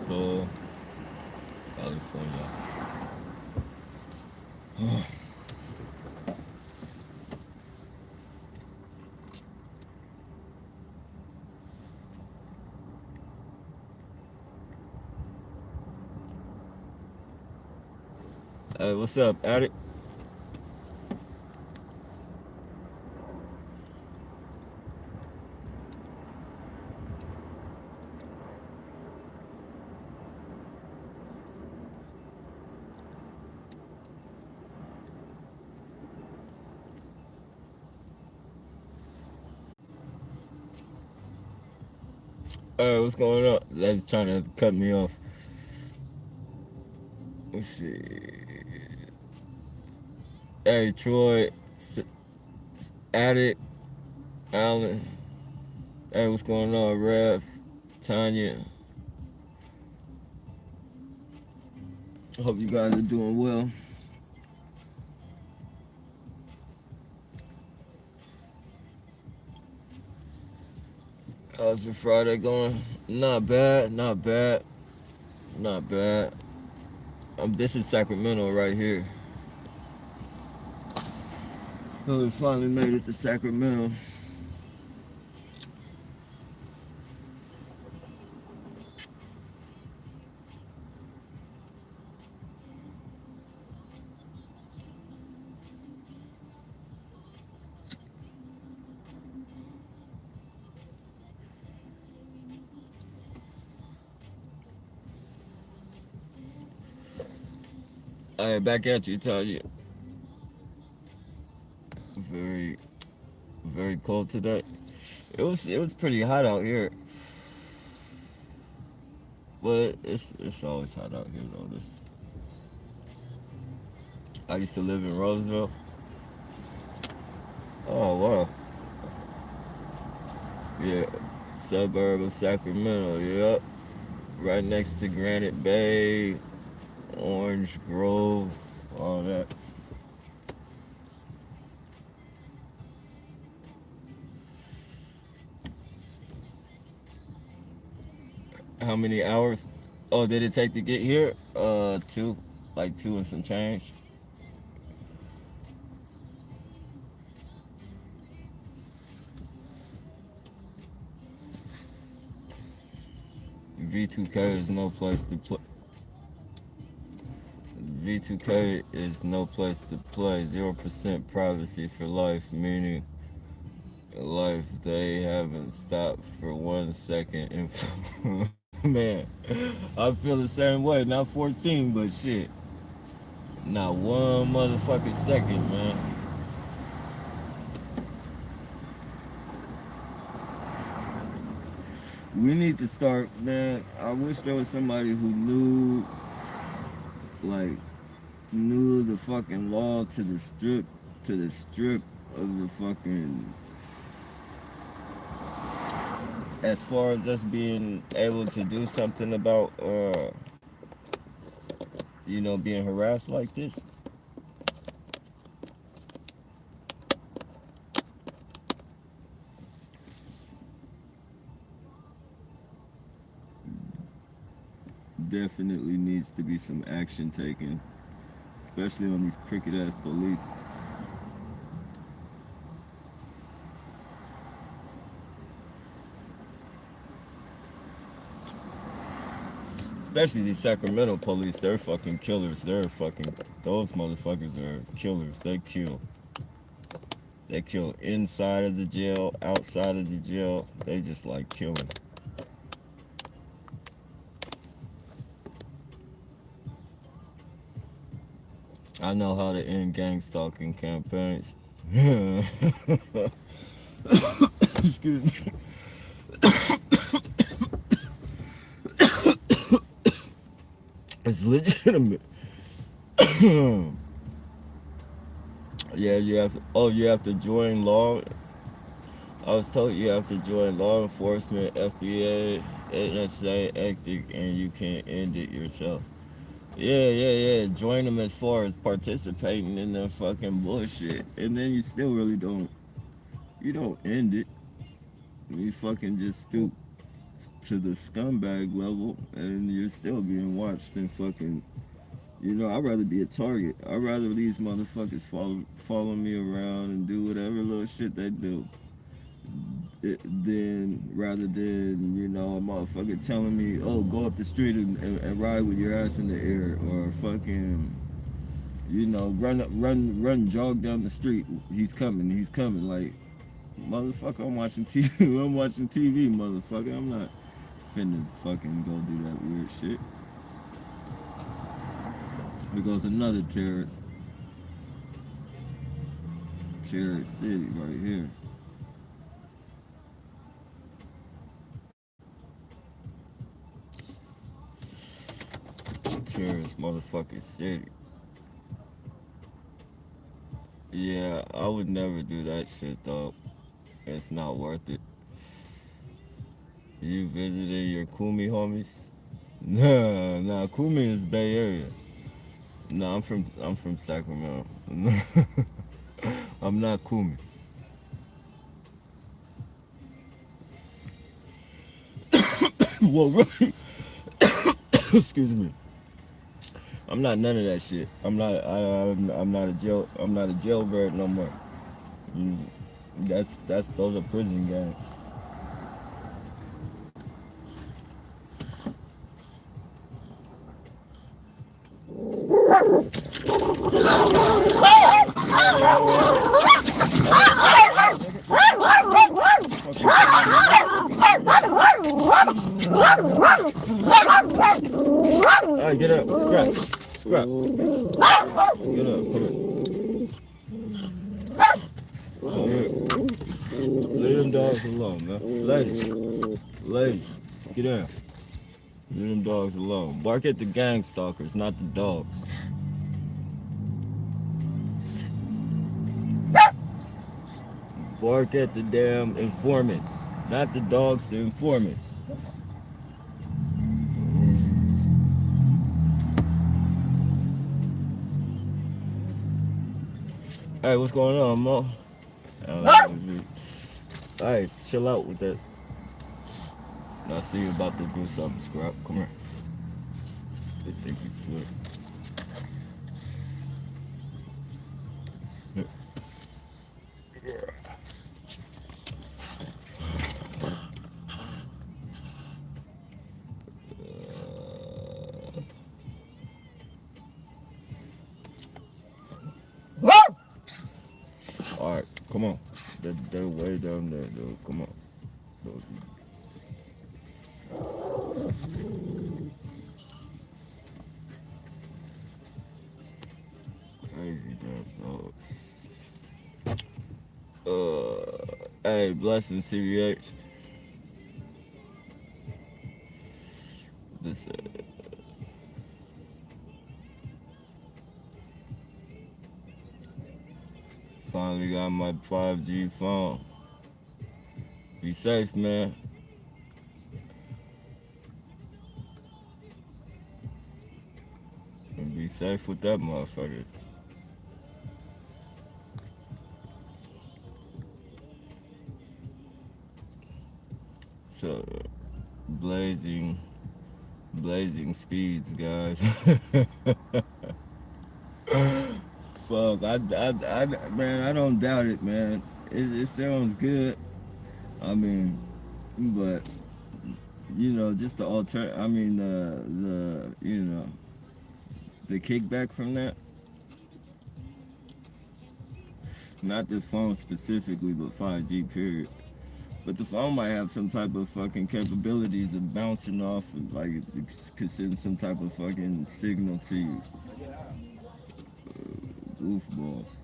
Alto, California. Hey, what's up, Addict? Hey, what's going on? That's trying to cut me off. Let's see. Hey, Troy, Addict, Alan. Hey, what's going on, Rev, Tanya? Hope you guys are doing well. How's your Friday going? Not bad, not bad, not bad. This is Sacramento right here. Oh, we finally made it to Sacramento. Hey, back at you, Tanya. Very, very cold today. It was pretty hot out here, but it's always hot out here though. I used to live in Roseville. Oh wow, yeah, suburb of Sacramento. Yep, right next to Granite Bay, Orange Grove, all that. How many hours? Oh, did it take to get here? Two, like two and some change. V2K is no place to play. V2K is no place to play. 0% privacy for life, meaning life they haven't stopped for 1 second. Man, I feel the same way. Not 14, but shit. Not one motherfucking second, man. We need to start, man. I wish there was somebody who like, knew the fucking law to the strip of the fucking. As far as us being able to do something about, being harassed like this. Definitely needs to be some action taken, especially on these crooked ass police. Especially these Sacramento police, they're fucking killers. Those motherfuckers are killers. They kill. They kill inside of the jail, outside of the jail. They just like killing. I know how to end gang stalking campaigns. Excuse me. It's legitimate. Yeah, you have to join law. I was told you have to join law enforcement, FBI, NSA, ethic, and you can end it yourself. Yeah. Join them as far as participating in their fucking bullshit, and then you still really don't. You don't end it. You fucking just stoop. to the scumbag level, and you're still being watched and fucking. I'd rather be a target. I'd rather these motherfuckers follow me around and do whatever little shit they do. Rather than a motherfucker telling me, oh, go up the street and ride with your ass in the air, or fucking run jog down the street. He's coming. Like, motherfucker, I'm watching TV. I'm watching TV, motherfucker. I'm not finna fucking go do that weird shit. Here goes another terrorist city right here. Terrorist motherfucking city. Yeah, I would never do that shit though. It's not worth it. You visited your Kumi homies? Nah, Kumi is Bay Area. Nah, I'm from Sacramento. I'm not Kumi. Well, really? Excuse me. I'm not none of that shit. I'm not a jailbird no more. Those are prison gangs. Alright, get up. Scrap. Get up. Come here. Leave them dogs alone, man. Ladies, get down. Leave them dogs alone. Bark at the gang stalkers, not the dogs. Bark at the damn informants, not the dogs, the informants. Hey, what's going on, Mo? Alright, chill out with that. I see you about to do something, Scrap. Come here. They think you slick. Alright, come on. They're way down there, dude. Come on. Crazy damn dogs. Hey, blessing CVH. This finally got my 5G phone. Be safe, man. And be safe with that motherfucker. So, blazing speeds, guys. Fuck, man, I don't doubt it, man. It sounds good. I mean, but just the the kickback from that. Not this phone specifically, but 5G period. But the phone might have some type of fucking capabilities of bouncing off, like it could send some type of fucking signal to you. Goofballs.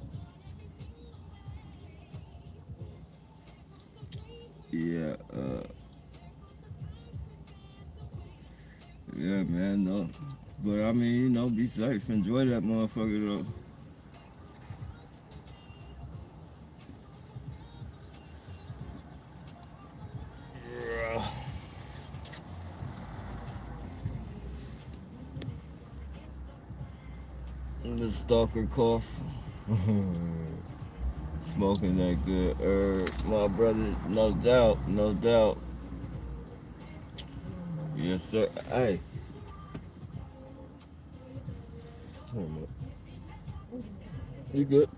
Yeah, yeah, man, no. But I mean, be safe. Enjoy that motherfucker, though. The stalker cough. Smoking that good herb. My brother, no doubt. Yes, sir. Hey. Hold on. You good?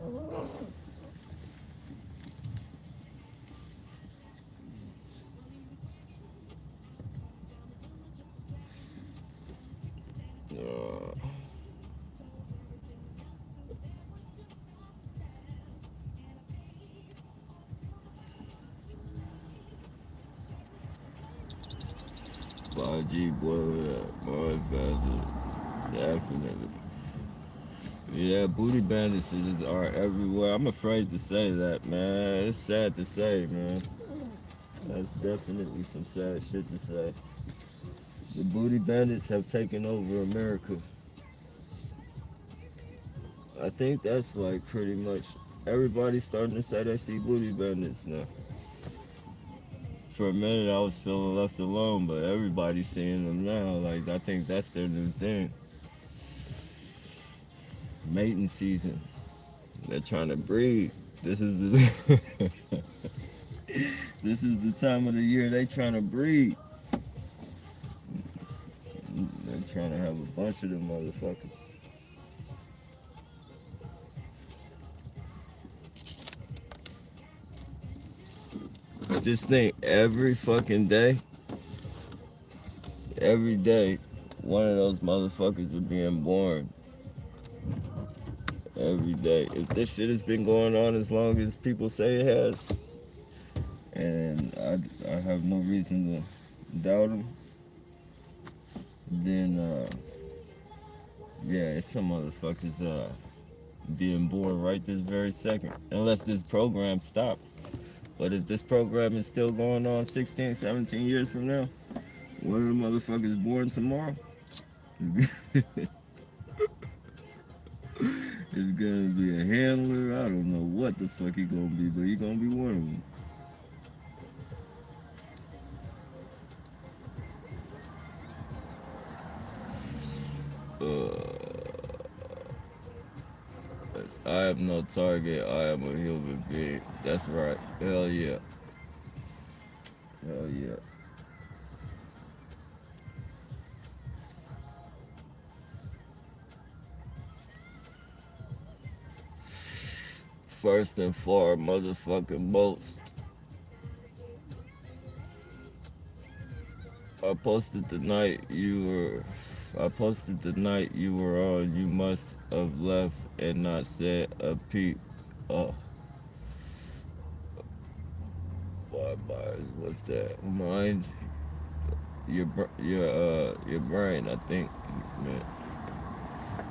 Uh, G boy, boy, definitely. Yeah, booty bandits are everywhere. I'm afraid to say that, man. It's sad to say, man. That's definitely some sad shit to say. The booty bandits have taken over America. I think that's like pretty much everybody's starting to say they see booty bandits now. For a minute, I was feeling left alone, but everybody's seeing them now. Like, I think that's their new thing. Mating season. They're trying to breed. This is the this is the time of the year they trying to breed. They're trying to have a bunch of them motherfuckers. Just think, every day, one of those motherfuckers are being born. Every day. If this shit has been going on as long as people say it has, and I have no reason to doubt them, then yeah, it's some motherfuckers being born right this very second. Unless this program stops. But if this program is still going on 16, 17 years from now, one of the motherfuckers born tomorrow, it's gonna be a handler. I don't know what the fuck he gonna be, but he gonna be one of them. I am no target. I am a human being. That's right. Hell yeah. Hell yeah. First and far, motherfucking most. I posted the night you were. I posted the night you were on. You must have left and not said a peep. Oh, why bars? What's that? Mind your brain. I think, man.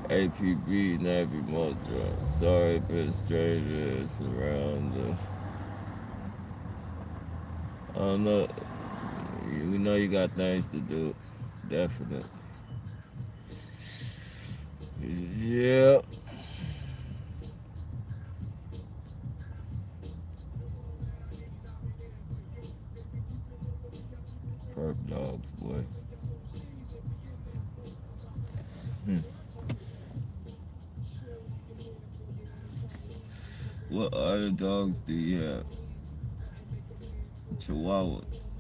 APB Navy Mojo. Sorry, but strangers around the. I don't know. We know you got things to do. Definitely. Yeah. Perp dogs, boy. Hmm. What other dogs do you have? Chihuahuas.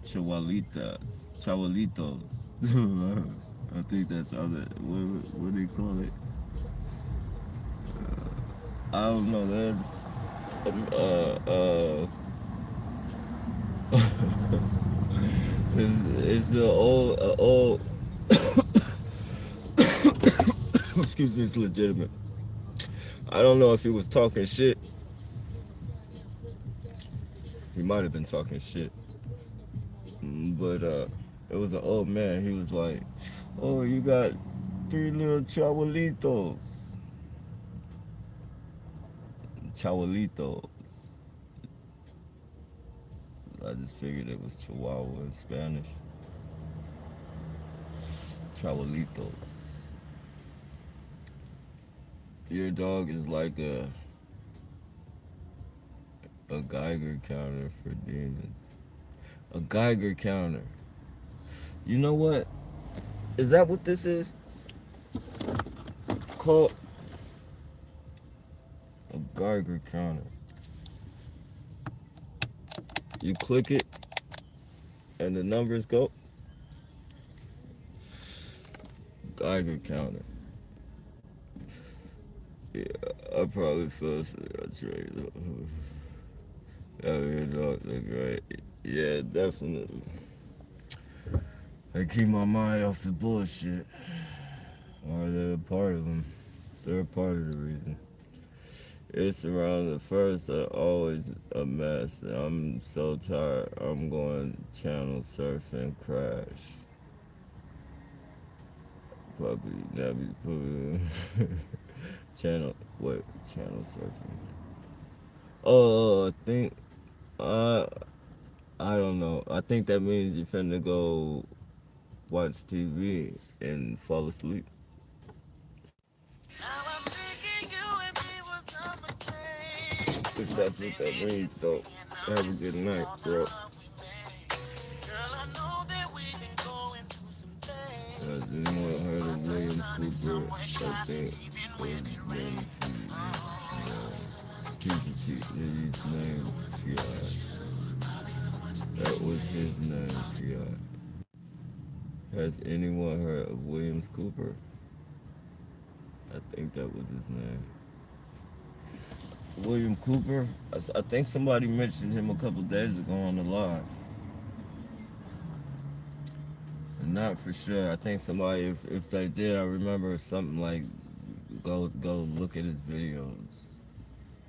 Chihualitas. Chihualitos. I think that's how that. What do you call it? I don't know. That's. It's the old. Excuse me, it's legitimate. I don't know if he was talking shit. He might have been talking shit. But it was an old man. He was like, "Oh, you got three little chawalitos." Chawalitos. I just figured it was Chihuahua in Spanish. Chawalitos. Your dog is like a Geiger counter for demons. A Geiger counter. You know what? Is that what this is? Called a Geiger counter. You click it and the numbers go. Geiger counter. Yeah, I probably feel trade. That is also great. Yeah, definitely. I keep my mind off the bullshit. Or they're a part of them. They're a part of the reason. It's around the first, always a mess. I'm so tired. I'm going channel surfing, crash. Probably channel, wait, channel surfing. Oh, uh, I don't know. I think that means you're finna go watch TV and fall asleep. If that's what that means, though. Have a good night, bro. Has anyone heard of Williams Cooper? I think was his name. His name. That was his name. Has anyone heard of Williams Cooper? I think that was his name. William Cooper. I think somebody mentioned him a couple days ago on the live. And not for sure. I think somebody, if they did, I remember something like go look at his videos.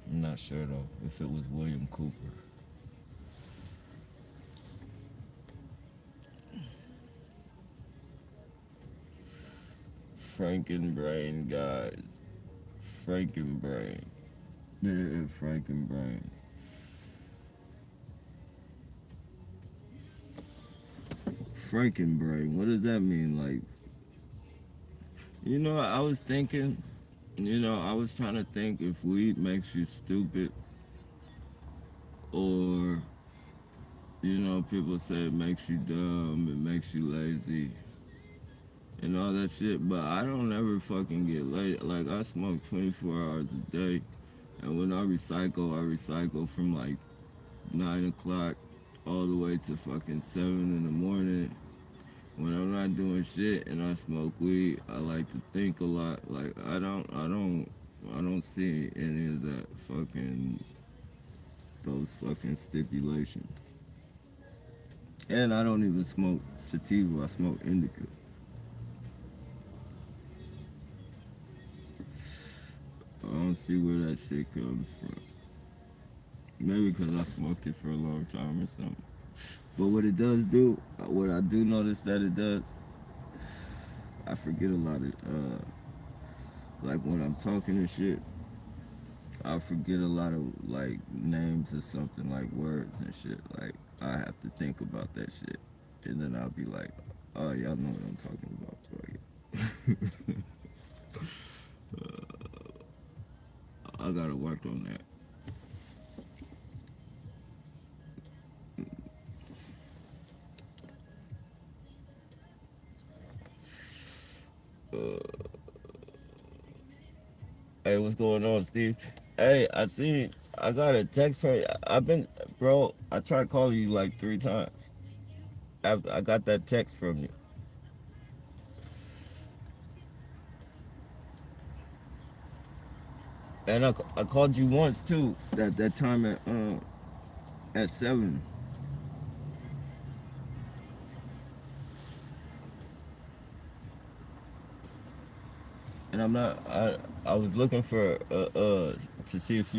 I'm not sure though if it was William Cooper. Frankenbrain, guys. Frankenbrain. Yeah, Frankenbrain. Frankenbrain. What does that mean? Like, I was thinking, I was trying to think if weed makes you stupid or, people say it makes you dumb, it makes you lazy, and all that shit, but I don't ever fucking get lazy. Like, I smoke 24 hours a day, and when I recycle from like 9 o'clock all the way to fucking 7 in the morning. When I'm not doing shit and I smoke weed, I like to think a lot. Like, I don't see any of that those fucking stipulations. And I don't even smoke sativa, I smoke indica. I don't see where that shit comes from. Maybe because I smoked it for a long time or something. But what it does do, what I do notice that it does, I forget a lot of, like when I'm talking and shit, I forget a lot of like names or something, like words and shit. Like I have to think about that shit, and then I'll be like, "Oh, y'all know what I'm talking about." I gotta work on that. Hey, what's going on, Steve? Hey, I got a text from. Bro. I tried calling you like 3 times. I got that text from you. And I called you once too. That time at 7. And I was looking for to see if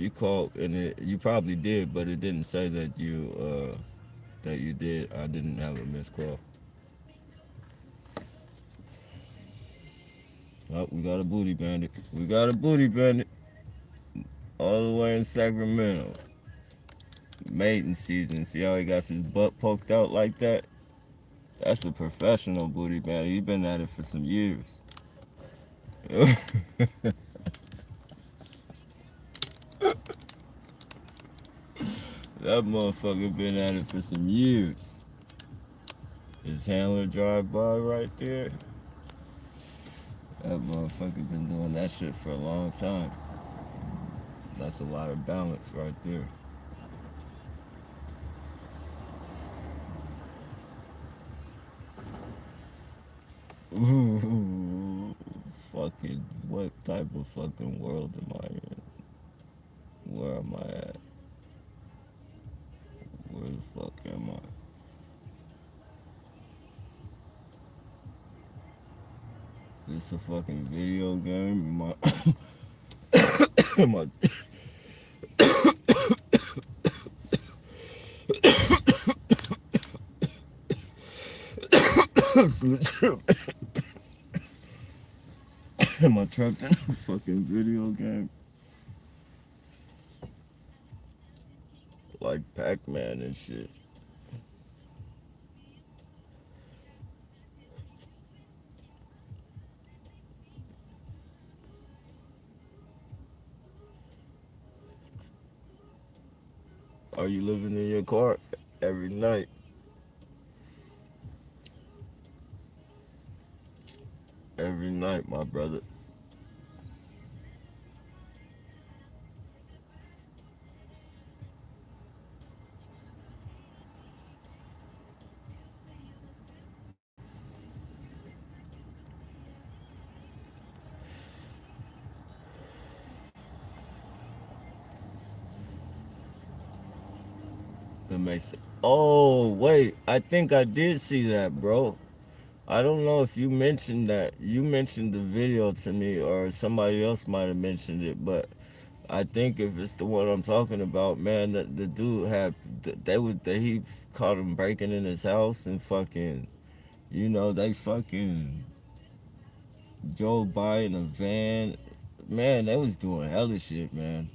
you called, and you probably did, but it didn't say that you did. I didn't have a missed call. Oh, we got a booty bandit. We got a booty bandit all the way in Sacramento. Mating season. See how he got his butt poked out like that? That's a professional booty bandit. He been at it for some years. That motherfucker been at it for some years. His handler drive by right there. That motherfucker been doing that shit for a long time. That's a lot of balance right there. Ooh, fucking, what type of fucking world am I in? Where am I at? Where the fuck am I? This a fucking video game? My, my, am I trapped in a fucking video game? Like Pac-Man and shit. Are you living in your car every night? Every night, my brother. The Mason. Oh, wait. I think I did see that, bro. I don't know if you mentioned that. You mentioned the video to me, or somebody else might have mentioned it, but I think if it's the one I'm talking about, man, the dude had he caught him breaking in his house and fucking, they fucking drove by in a van. Man, they was doing hella shit, man.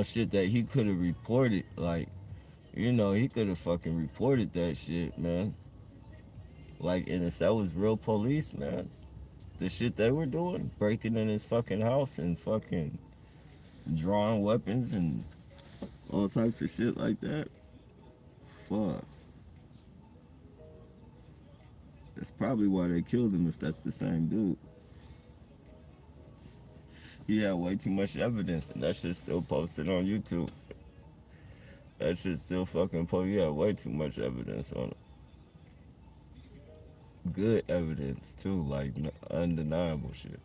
Shit that he could have reported, like, he could have fucking reported that shit, man. Like, and if that was real police, man, the shit they were doing, breaking in his fucking house and fucking drawing weapons and all types of shit like that. Fuck. That's probably why they killed him if that's the same dude. He had way too much evidence and that shit's still posted on YouTube. That shit's still fucking posted. He had way too much evidence on it. Good evidence too, like undeniable shit.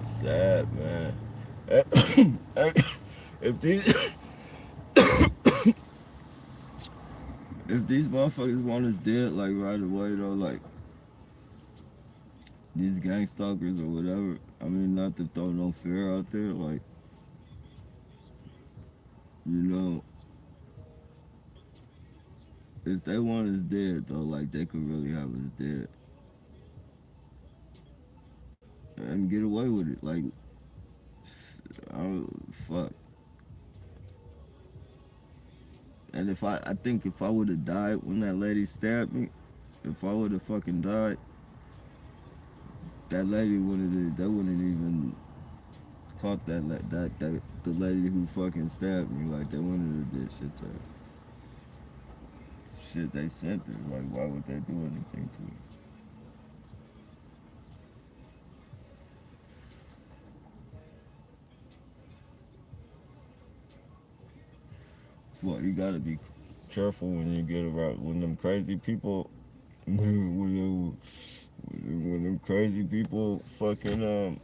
It's sad, man. if these if these motherfuckers want us dead like right away though, like these gang stalkers or whatever. I mean, not to throw no fear out there, like, you know, if they want us dead though, like they could really have us dead and get away with it. Like, fuck. And I think if I would have died when that lady stabbed me, if I would have fucking died, that lady they wouldn't even caught the lady who fucking stabbed me. Like they wouldn't have did shit to her. Shit they sent her. Like why would they do anything to her? That's why you gotta be careful when you get around when them crazy people when them crazy people fucking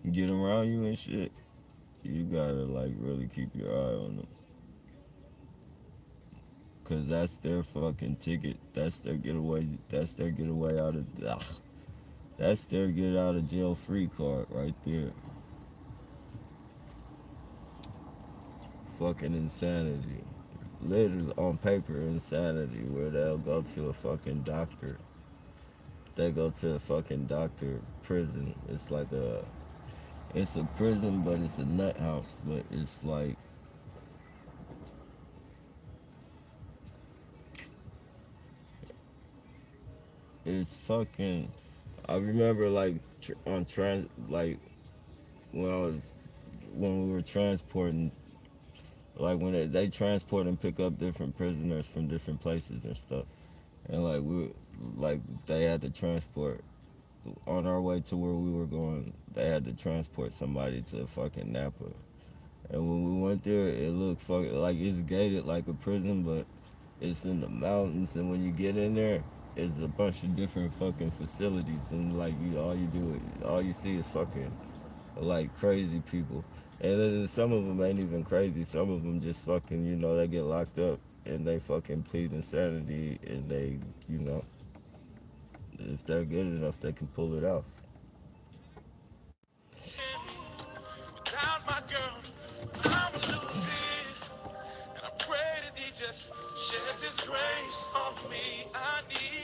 get around you and shit. You gotta like really keep your eye on them. Cause that's their fucking ticket. That's their getaway. That's their getaway out of. That's their get out of jail free card right there. Fucking insanity. Literally on paper insanity. Where they'll go to a fucking doctor. They go to a fucking doctor prison. It's a prison, but it's a nut house. But it's like it's fucking. I remember like on like when I was when we were transporting, like when they transport and pick up different prisoners from different places and stuff, and like like they had to transport on our way to where we were going. They had to transport somebody to fucking Napa, and when we went there, it looked fucking like it's gated like a prison, but it's in the mountains, and when you get in there, it's a bunch of different fucking facilities, and like all you see is fucking like crazy people, and then some of them ain't even crazy. Some of them just fucking, they get locked up and they fucking plead insanity, and they, if they're good enough, they can pull it off.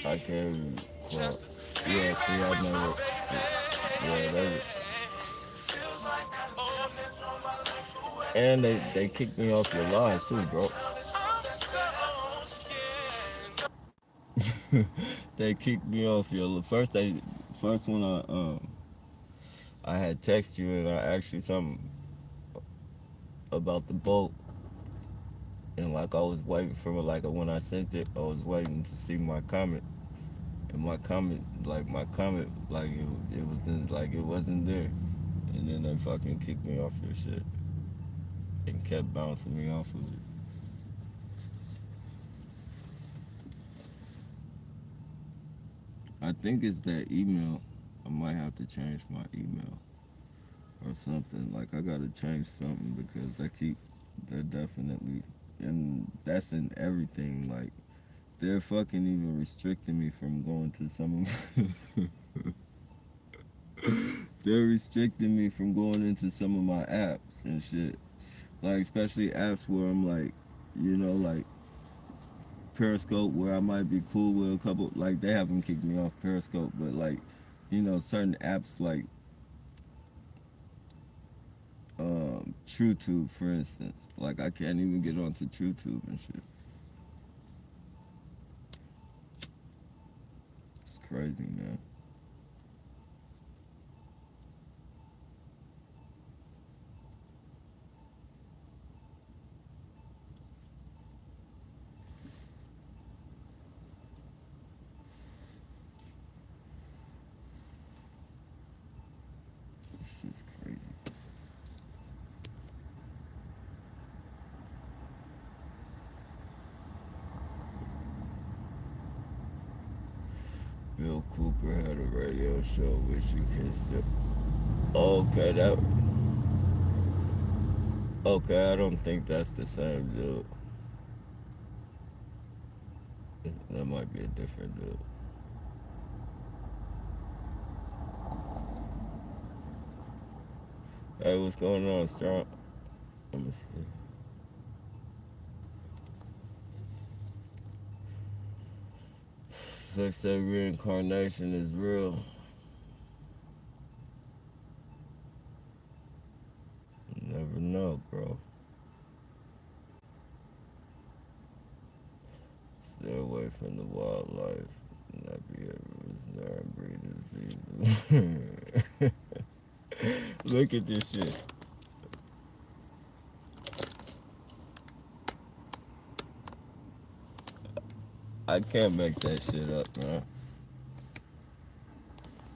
I can't. Well, yeah, see, I never. Yeah, and they kicked me off your line too, bro. They kicked me off your first one I had text you and I asked you something about the boat, and like I was waiting for like when I sent it, I was waiting to see my comment, and my comment it wasn't like it wasn't there, and then they fucking kicked me off your shit and kept bouncing me off of it. I think it's that email. I might have to change my email or something. Like I gotta change something because they're definitely, and that's in everything. Like they're fucking even restricting me from going to some of they're restricting me from going into some of my apps and shit. Like especially apps where I'm like, like Periscope, where I might be cool with a couple. Like they haven't kicked me off Periscope, but like, certain apps like TrueTube, for instance. Like I can't even get onto TrueTube and shit. It's crazy, man. This is crazy. Bill Cooper had a radio show which you can still. Okay, I don't think that's the same dude. That might be a different dude. Hey, what's going on, Strong? Let me see. They say reincarnation is real. Never know, bro. Stay away from the wildlife. Not be able to breed diseases. Look at this shit. I can't make that shit up, man.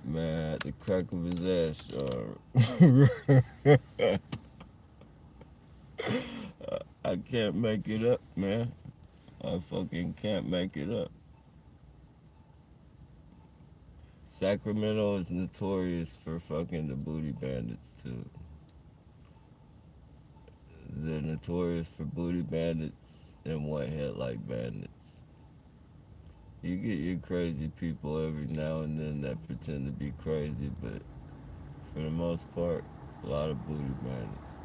Man, at the crack of his ass, I can't make it up, man. I fucking can't make it up. Sacramento is notorious for fucking the booty bandits, too. They're notorious for booty bandits and white headlight bandits. You get your crazy people every now and then that pretend to be crazy, but for the most part, a lot of booty bandits.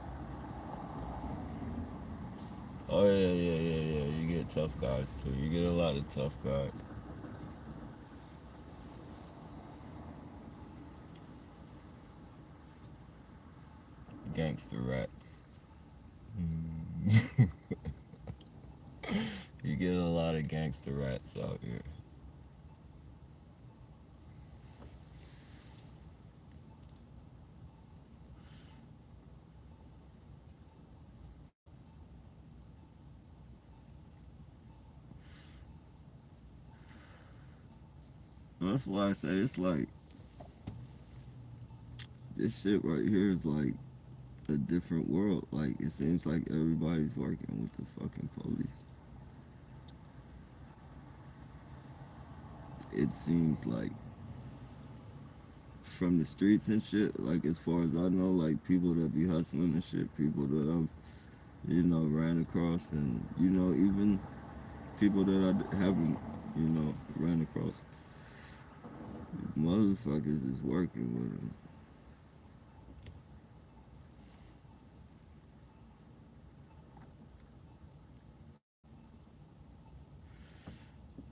Oh yeah. You get tough guys too. You get a lot of tough guys. Gangster rats. You get a lot of gangster rats out here. That's why I say it's like this shit right here is like a different world. Like it seems like everybody's working with the fucking police. It seems like from the streets and shit. Like as far as I know, like people that be hustling and shit, people that I've ran across, and even people that I haven't ran across. Motherfuckers is working with them.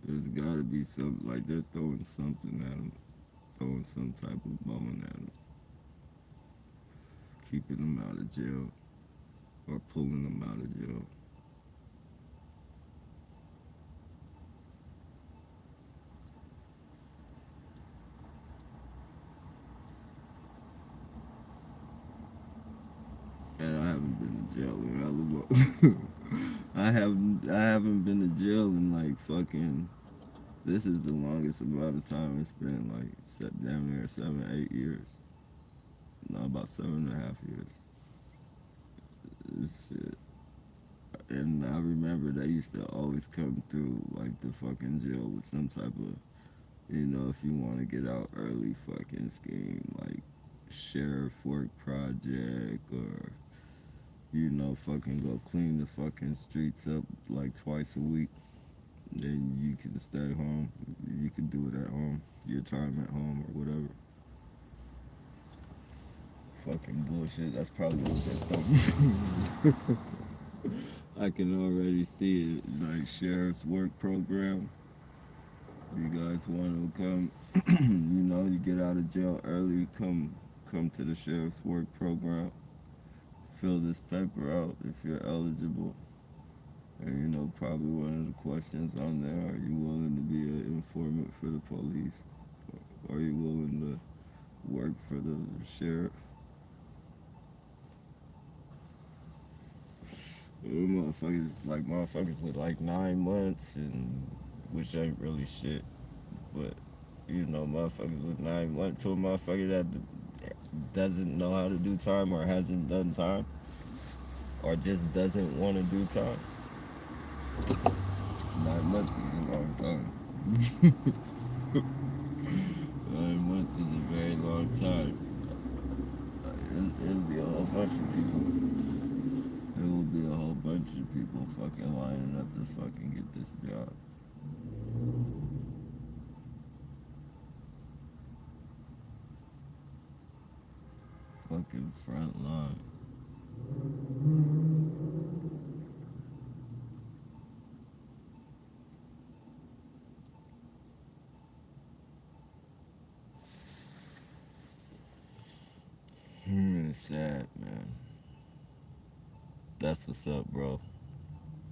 There's gotta be something like they're throwing something at them, throwing some type of bone at them, keeping them out of jail or pulling them out of jail. And I haven't been to jail in hella long. I haven't been to jail in like fucking. This is the longest amount of time it's been, like damn near 7, 8 years. No, about 7.5 years. Shit. And I remember they used to always come through like the fucking jail with some type of, if you want to get out early fucking scheme, like sheriff work project, or fucking go clean the fucking streets up like twice a week. Then you can stay home. You can do it at home. Your time at home or whatever. Fucking bullshit. That's probably what they're thinking. I can already see it. Like sheriff's work program. You guys want to come? You get out of jail early. Come to the sheriff's work program. Fill this paper out if you're eligible. And probably one of the questions on there: are you willing to be an informant for the police? Or are you willing to work for the sheriff? Motherfuckers with like 9 months, and which ain't really shit. But motherfuckers with 9 months to a motherfucker that doesn't know how to do time or hasn't done time or just doesn't want to do time. 9 months is a long time. 9 months is a very long time. It'll be a whole bunch of people. It will be a whole bunch of people fucking lining up to fucking get this job. Fucking front line. It's sad, man. That's what's up, bro.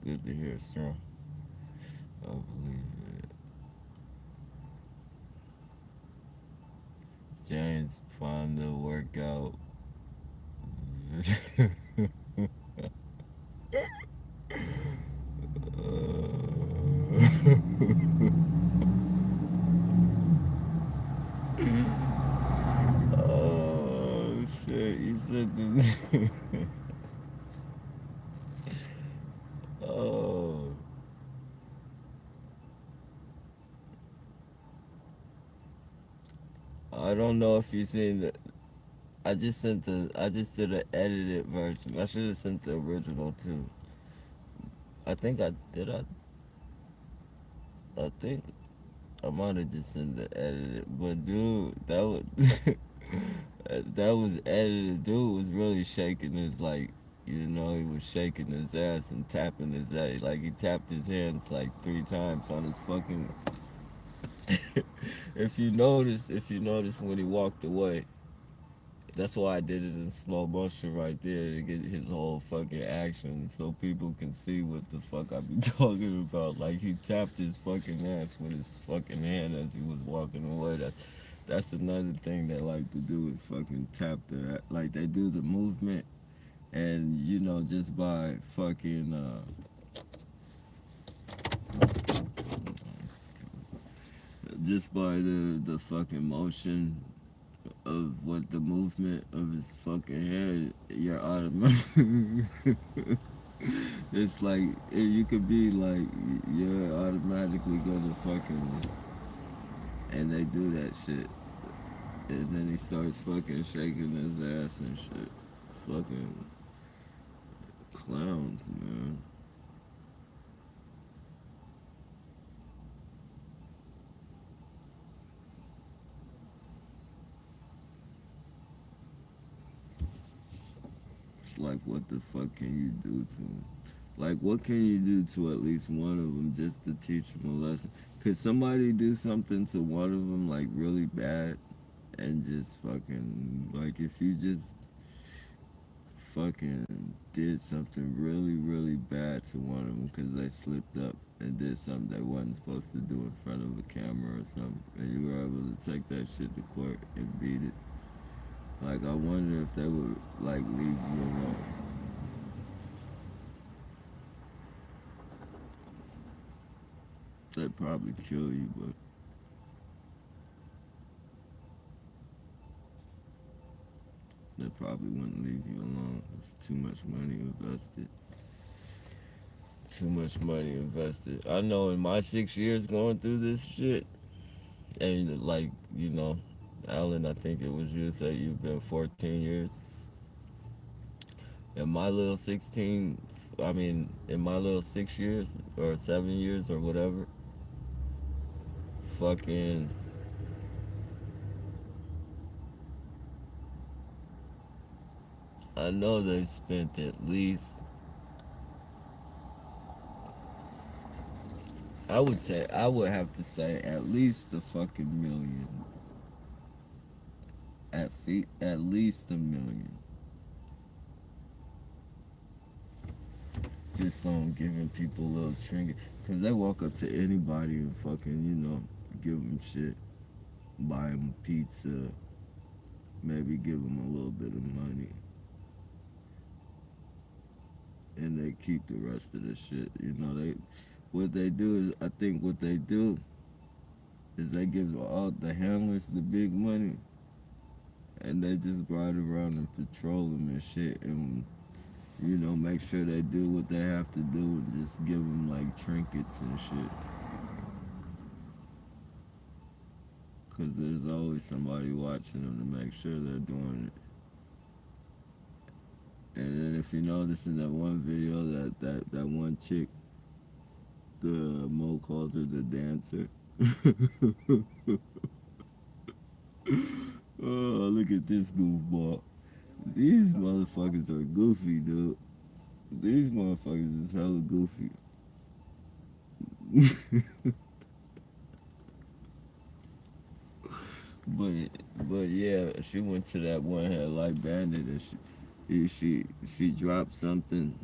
Good to hear, strong. I believe it. James find the workout. Oh shit! You said the. Oh, I don't know if you seen the. I just did an edited version. I should have sent the original too. I think I did. I think I might have just sent the edited. But dude, that was that was edited. Dude was really shaking his like. He was shaking his ass and tapping his ass. Like he tapped his hands like 3 times on his fucking. If you notice when he walked away, that's why I did it in slow motion right there to get his whole fucking action so people can see what the fuck I be talking about. Like he tapped his fucking ass with his fucking hand as he was walking away. That's another thing they like to do is fucking tap their like they do the movement, and just by fucking just by the fucking motion of what the movement of his fucking head, you're automatic. It's like you could be like you're automatically gonna fucking, and they do that shit, and then he starts fucking shaking his ass and shit. Fucking clowns, man. It's like, what the fuck can you do to him? Like, what can you do to at least one of them just to teach them a lesson? Could somebody do something to one of them, like, really bad and just fucking, like, if you just fucking did something really, really bad to one of them because they slipped up and did something they wasn't supposed to do in front of a camera or something, and you were able to take that shit to court and beat it. Like, I wonder if they would, like, leave you alone. They'd probably kill you, but they probably wouldn't leave you alone. It's too much money invested. Too much money invested. I know in my 6 years going through this shit, and like, Alan, I think it was you said you've been 14 years. In my little 16, I mean, in my little 6 years or 7 years or whatever, fucking, I know they spent at least, I would have to say at least a fucking million. At least a million. Just on giving people a little trinket. Because they walk up to anybody and fucking, give them shit. Buy them pizza. Maybe give them a little bit of money. And they keep the rest of the shit. What they do is, I think what they do is they give all the handlers the big money. And they just ride around and patrol them and shit. And make sure they do what they have to do and just give them like trinkets and shit. Because there's always somebody watching them to make sure they're doing it. And then if you notice in that one video, that one chick, the Mo calls her the dancer. Oh, look at this goofball. These motherfuckers are goofy, dude. These motherfuckers is hella goofy. But but yeah, she went to that one headlight bandit and she dropped something,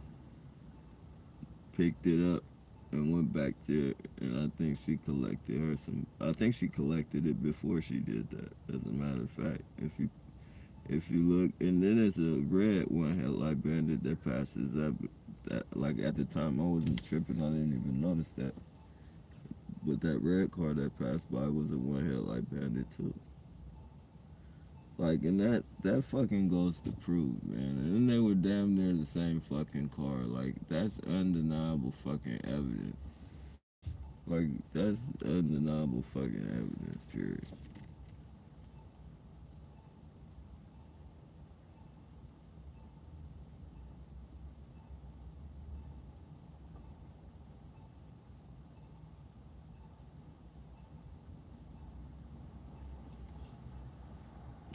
picked it up, and went back there. And I think she collected her some. I think she collected it before she did that. As a matter of fact, if you look, and then there's a red one headlight bandit that passes up. That like at the time I wasn't tripping. I didn't even notice that. But that red car that passed by was a one headlight bandit too. Like, and that fucking goes to prove, man. And then they were damn near the same fucking car. Like, that's undeniable fucking evidence. Like, that's undeniable fucking evidence, period.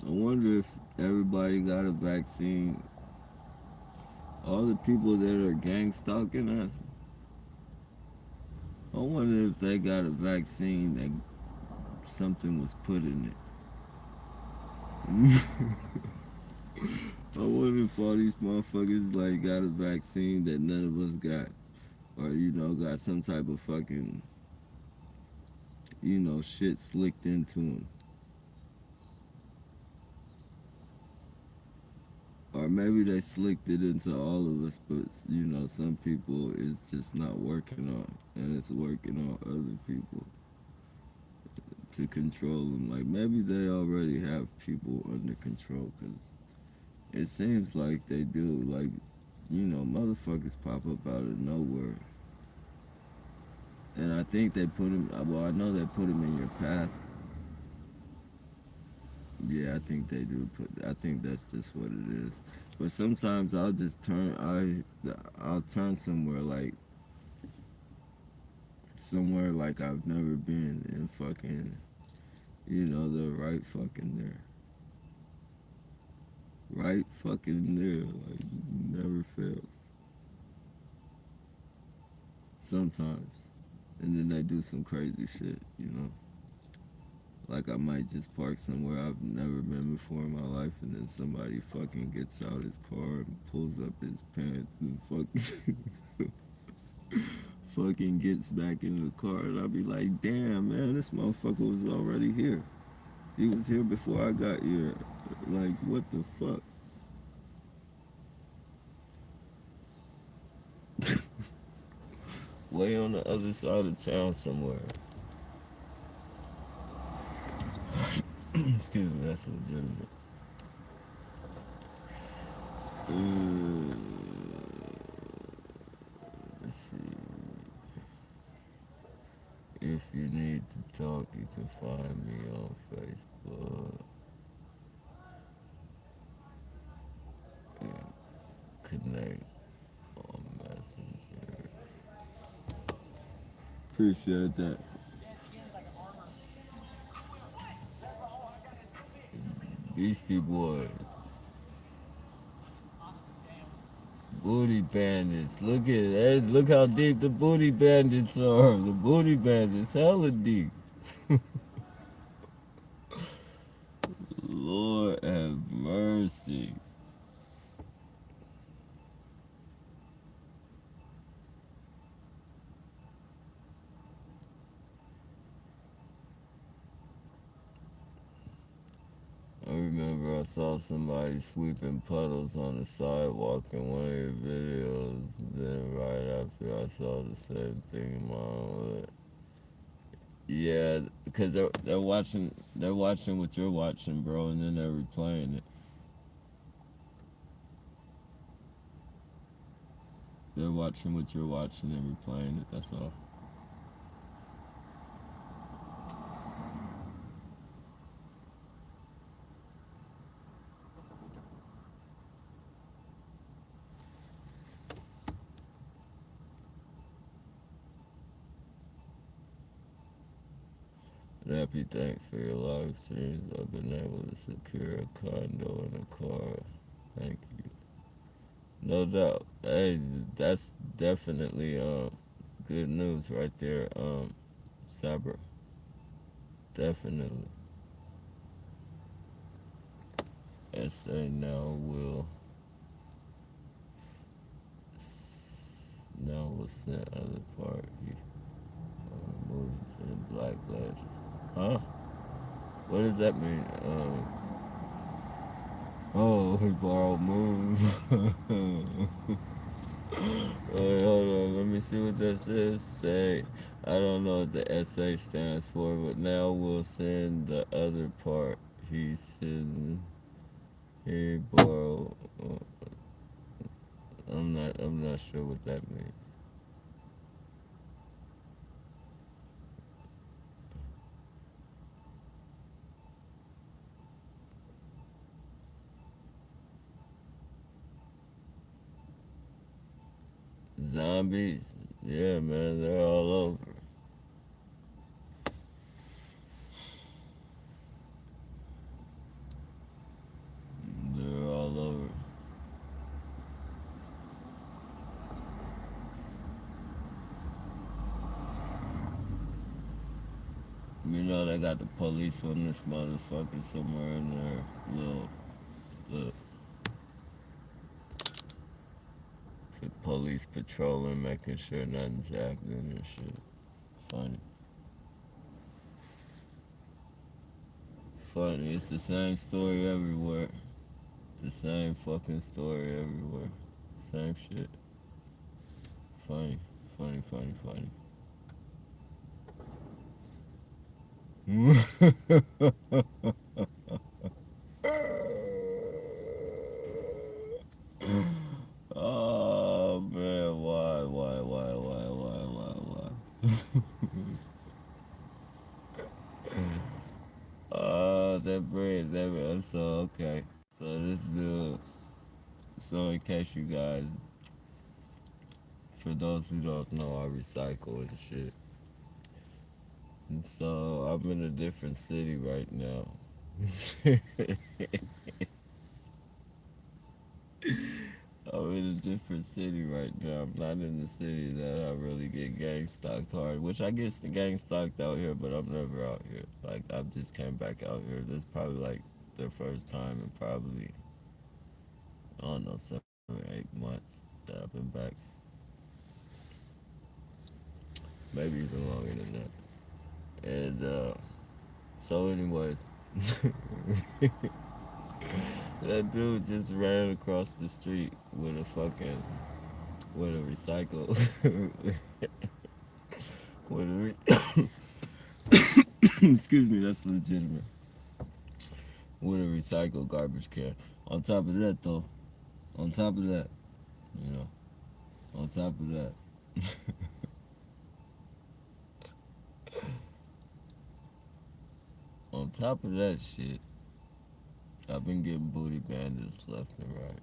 I wonder if everybody got a vaccine. All the people that are gang stalking us, I wonder if they got a vaccine that something was put in it. I wonder if all these motherfuckers like got a vaccine that none of us got, or got some type of fucking shit slicked into them, or maybe they slicked it into all of us, but some people it's just not working on, and it's working on other people. to control them. Like maybe they already have people under control, cause it seems like they do. Like motherfuckers pop up out of nowhere, and I think they put them. Well, I know they put them in your path. Yeah, I think they do put. I think that's just what it is. But sometimes I'll just turn. I'll turn somewhere like I've never been, and fucking, they're right fucking there. Right fucking there, like never fails. Sometimes, and then they do some crazy shit. Like I might just park somewhere I've never been before in my life, and then somebody fucking gets out his car and pulls up his pants and fucking fucking gets back in the car, and I'll be like, damn man, this motherfucker was already here. He was here before I got here. Like what the fuck? Way on the other side of town somewhere. Excuse me, that's legitimate. Uh, let's see. If you need to talk, you can find me on Facebook. And connect on Messenger. Appreciate that. Beastie Boys. Booty bandits. Look at that. Look how deep the booty bandits are. The booty bandits, hella deep. Lord have mercy. I remember I saw somebody sweeping puddles on the sidewalk in one of your videos. Then right after I saw the same thing in my own hood. Yeah, because they're watching what you're watching, bro, and then they're replaying it. They're watching what you're watching and replaying it. That's all. Happy thanks for your live streams. I've been able to secure a condo and a car. Thank you. No doubt. Hey, that's definitely good news right there. Sabra. Definitely. SA now will send other part. He movies in Black Legend. Huh? What does that mean? He borrowed moves. Wait, hold on. Let me see what that says. Say, I don't know what the SA stands for, but now we'll send the other part. He said he borrowed. I'm not sure what that means. Zombies? Yeah, man, they're all over. They're all over. They got the police on this motherfucker somewhere in there. Look, the police patrolling, making sure nothing's happening and shit. Funny. Funny. It's the same story everywhere. The same fucking story everywhere. Same shit. Funny. Funny. Oh man, why? That bread, that bread. So okay, so this dude. So in case you guys, for those who don't know, I recycle and shit. And so I'm in a different city right now. I'm in a different city right now. I'm not in the city that I really get gang stalked hard, which I get the gang stalked out here, but I'm never out here. Like I just came back out here. This is probably like the first time in probably I don't know 7 or 8 months that I've been back. Maybe even longer than that. And so, anyways, that dude just ran across the street with a fucking with a recycle with a excuse me, that's legitimate. With a recycled garbage can. On top of that, though, on top of that, you know, on top of that, on top of that shit, I've been getting booty bandits left and right.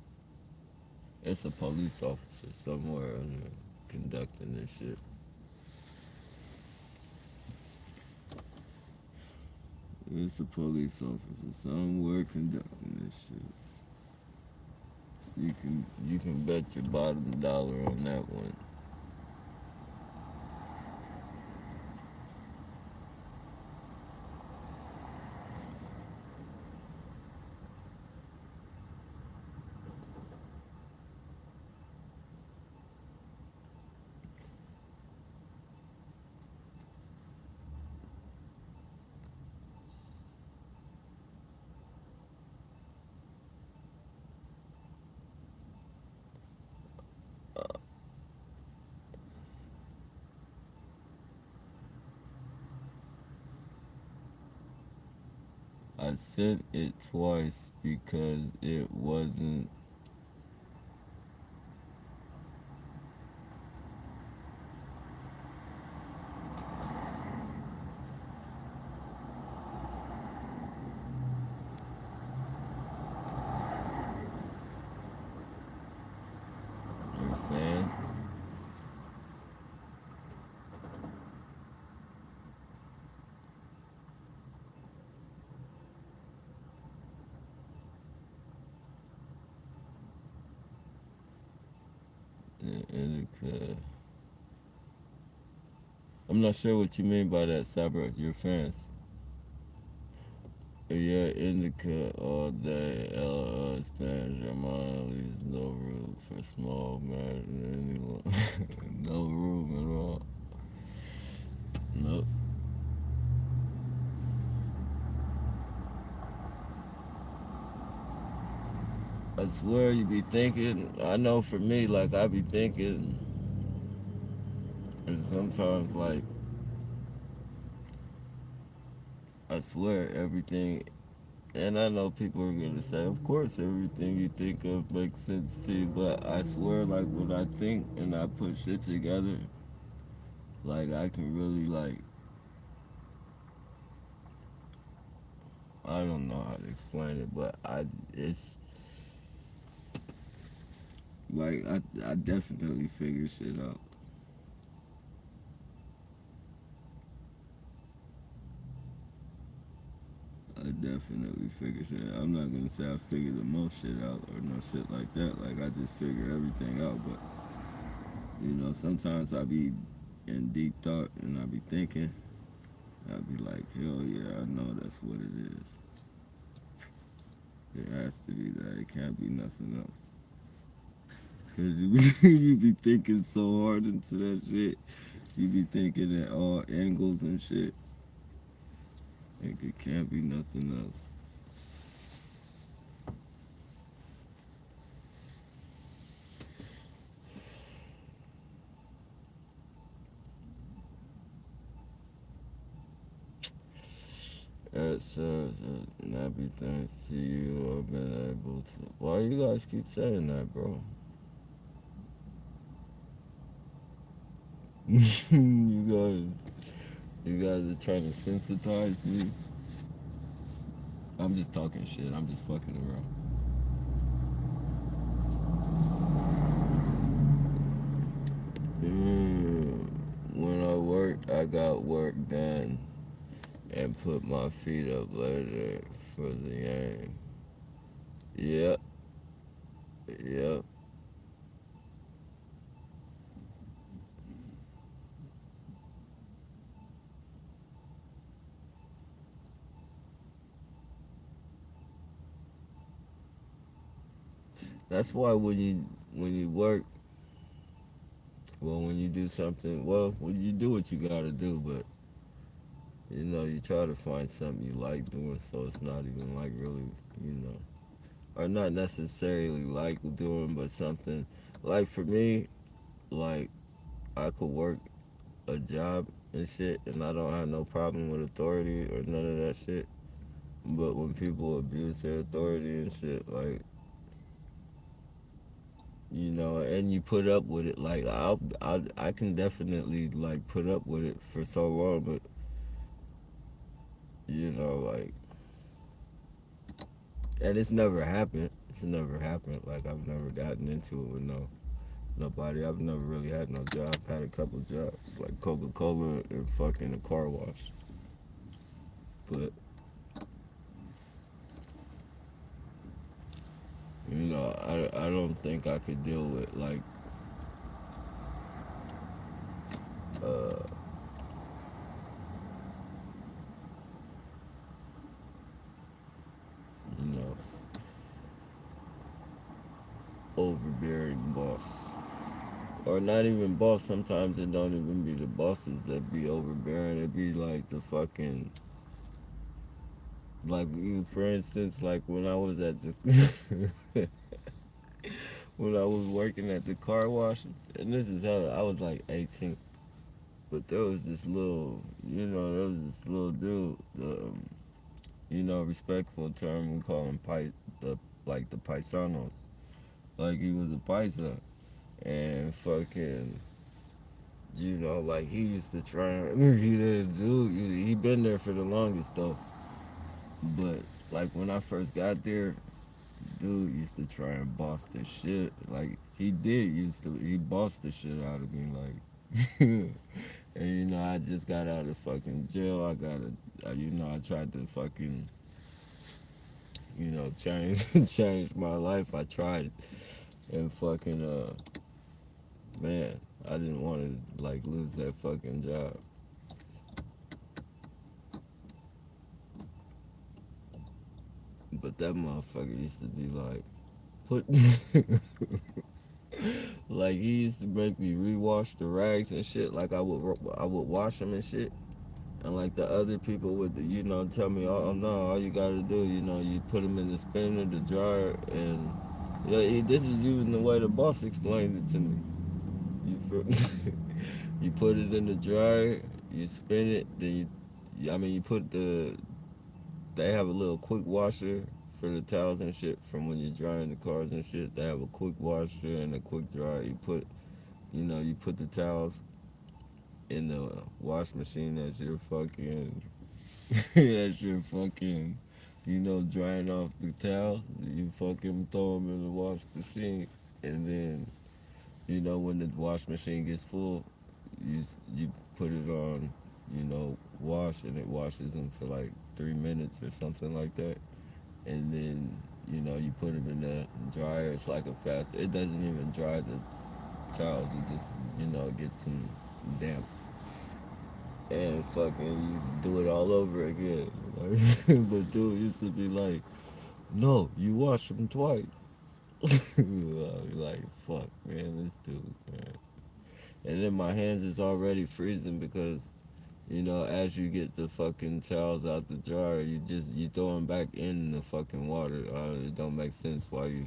It's a police officer somewhere in there conducting this shit. It's a police officer somewhere conducting this shit. You can bet your bottom dollar on that one. I sent it twice because it wasn't your fans. Indica. I'm not sure what you mean by that, Cyber. Your fans. Yeah, indica all day. Expands your mind, leaves no room for small matter to anyone. No room at all. Nope. I swear you be thinking, I know for me, like I be thinking, and sometimes like, I swear everything, and I know people are gonna say, of course everything you think of makes sense to you, but I swear like when I think and I put shit together, like I can really like, I don't know how to explain it, but it's like I definitely figure shit out. I definitely figure shit out. I'm not gonna say I figure the most shit out or no shit like that. Like I just figure everything out. But sometimes I be in deep thought and I be thinking. I be like, hell yeah, I know that's what it is. It has to be that. It can't be nothing else. Cause you be thinking so hard into that shit. You be thinking at all angles and shit. Like it can't be nothing else. It says, Nappy, thanks to you, I've been able to. Why you guys keep saying that, bro? You guys are trying to sensitize me. I'm just talking shit. I'm just fucking around. Mm, when I worked, I got work done and put my feet up later for the game. Yep, yep. That's why when you work, well, when you do something, well, when you do what you gotta do, but you try to find something you like doing, so it's not even like really, you know, or not necessarily like doing, but something like for me, like I could work a job and shit, and I don't have no problem with authority or none of that shit. But when people abuse their authority and shit, like and you put up with it, like I can definitely like put up with it for so long, but like, and it's never happened. It's never happened. Like I've never gotten into it with nobody. I've never really had no job. Had a couple jobs, like Coca-Cola and fucking a car wash, but I don't think I could deal with like uh you know overbearing boss. Or not even boss. Sometimes it don't even be the bosses that be overbearing. It be like the fucking, like you, for instance, like when I was at the when I was working at the car wash, and this is how I was like 18. But there was this little, there was this little dude. Respectful term we call him like the paisanos. Like he was a paisa, and fucking like he used to try. He did, dude. He been there for the longest though. But like when I first got there, dude used to try and boss the shit. Like he bossed the shit out of me. Like, and I just got out of fucking jail. I tried to fucking, change change my life. I tried, and fucking man, I didn't want to like lose that fucking job. But that motherfucker used to be like, put, like he used to make me rewash the rags and shit. Like I would wash them and shit, and like the other people would, tell me, oh no, all you gotta do, you put them in the spinner, the dryer, and this is even the way the boss explained it to me. You feel? You put it in the dryer, you spin it, then you put they have a little quick washer for the towels and shit from when you're drying the cars and shit. They have a quick washer and a quick dryer. You put the towels in the wash machine as you're fucking, as you're fucking, drying off the towels. You fucking throw them in the wash machine, and then, when the wash machine gets full, you put it on, wash, and it washes them for like 3 minutes or something like that, and then you put them in the dryer. It's like a fast. It doesn't even dry the towels. It just gets them damp, and fucking you do it all over again. Like, but dude used to be like, no, you wash them twice. Like, fuck, man, this dude, man. And then my hands is already freezing because, as you get the fucking towels out the dryer, you throw them back in the fucking water. It don't make sense why you.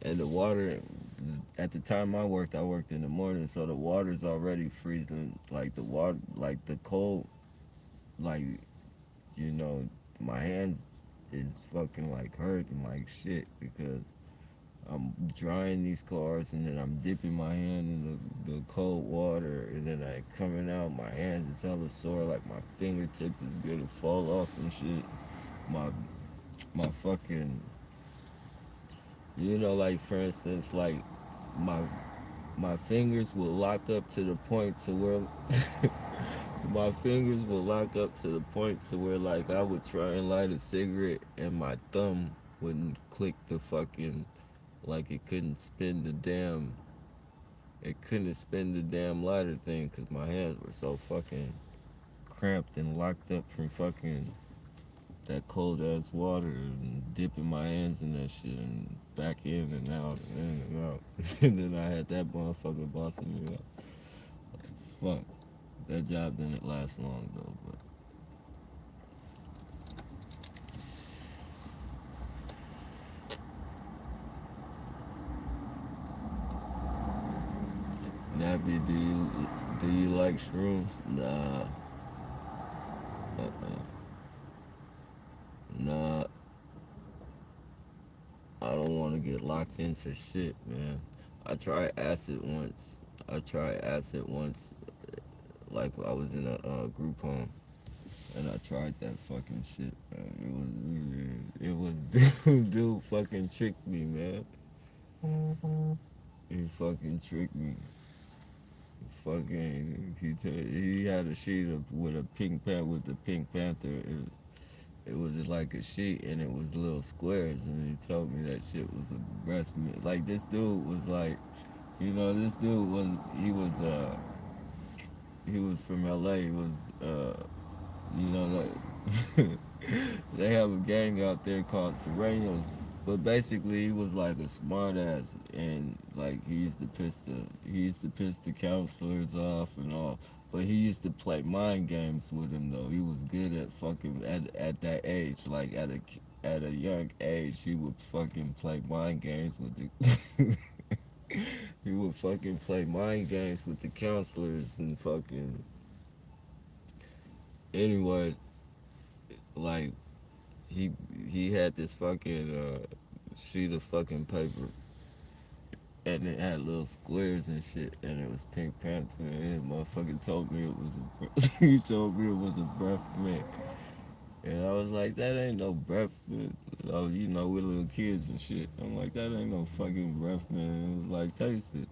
And the water, at the time I worked in the morning, so the water's already freezing. Like the water, like the cold, like you know, my hands is fucking like hurting like shit because I'm drying these cars and then I'm dipping my hand in the cold water and then I coming out, my hands is hella sore, like my fingertip is gonna fall off and shit. My fucking, like for instance, like my my fingers will lock up to the point to where my fingers will lock up to the point to where like I would try and light a cigarette and my thumb wouldn't click the fucking, like it couldn't spin the damn lighter thing because my hands were so fucking cramped and locked up from fucking that cold ass water and dipping my hands in that shit and back in and out and in and out. And then I had that motherfucker bossing me up. Fuck. That job didn't last long though, but Nappy, do you like shrooms? Nah. Uh-uh. Nah. I don't want to get locked into shit, man. I tried acid once. Like I was in a group home, and I tried that fucking shit, man. Dude fucking tricked me, man. He fucking tricked me. He had a sheet with a pink pan with the Pink Panther. It was like a sheet and it was little squares, and he told me that shit was a breath mint. Like this dude was like, this dude was he was from LA. He was like they have a gang out there called Serenos. But basically, he was like a smart ass, and like he used to piss the counselors off and all. But he used to play mind games with him though. He was good at fucking at that age, like at a young age, he would fucking play mind games with the. He would fucking play mind games with the counselors and fucking. Anyway, like he he had this fucking sheet of fucking paper and it had little squares and shit and it was Pink Panther and motherfucker told me it was he told me it was a breath mint. And I was like, that ain't no breath mint. Oh, we're little kids and shit. I'm like, that ain't no fucking breath mint. And it was like, taste it.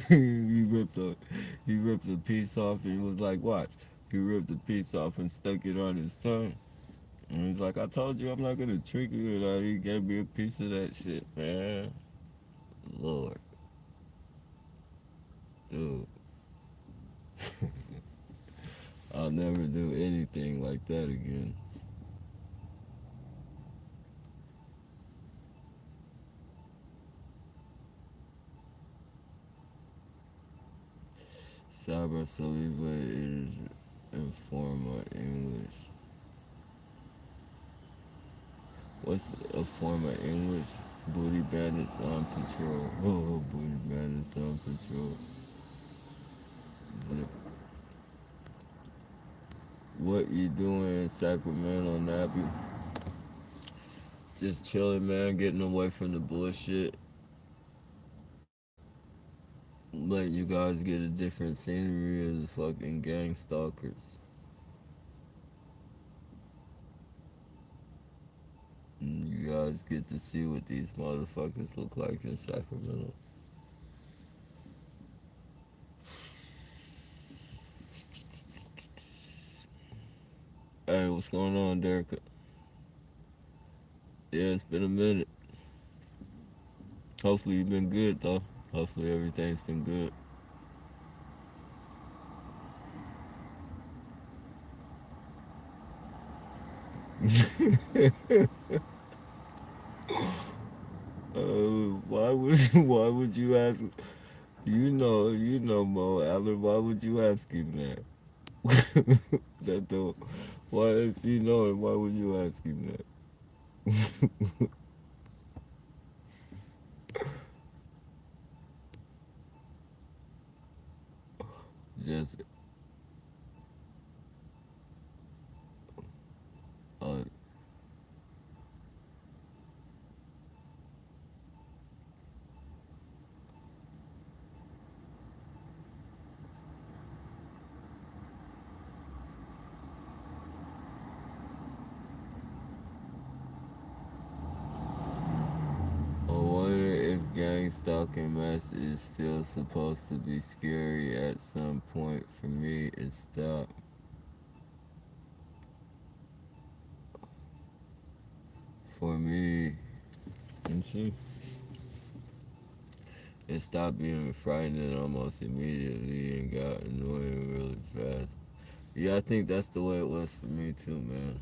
He ripped a piece off and he was like, watch. He ripped a piece off and stuck it on his tongue. And he's like, I told you I'm not gonna trick you. And he gave me a piece of that shit, man. Lord, dude, I'll never do anything like that again. Sabra Saliva is informal English. What's a form of English? Booty bandits on patrol. Oh, booty bandits on patrol. Zip. What you doing in Sacramento, Nappy? Just chilling, man. Getting away from the bullshit. Let you guys get a different scenery of the fucking gang stalkers. You guys get to see what these motherfuckers look like in Sacramento. Hey, what's going on, Derek? Yeah, it's been a minute. Hopefully you've been good, though. Hopefully everything's been good. Why would you ask? Mo Allen. Why would you ask him that? That don't. Why, if you know him, why would you ask him that? Just, uh, think stalking mess is still supposed to be scary at some point. For me, it stopped. For me, let me see. It stopped being frightening almost immediately and got annoying really fast. Yeah, I think that's the way it was for me too, man.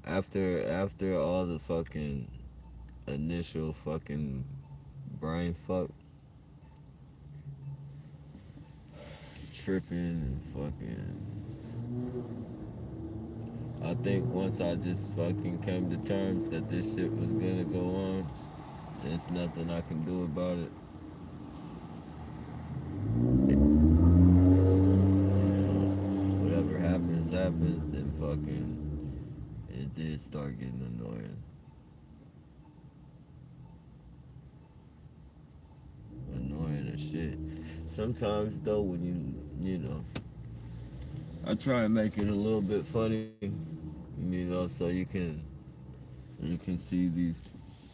After all the fucking initial fucking brain fuck tripping and fucking, I think once I just fucking came to terms that this shit was gonna go on, there's nothing I can do about it. Whatever happens, happens. Then fucking, it did start getting annoying. Annoying as shit. Sometimes though, when you know, I try and make it a little bit funny, so you can see these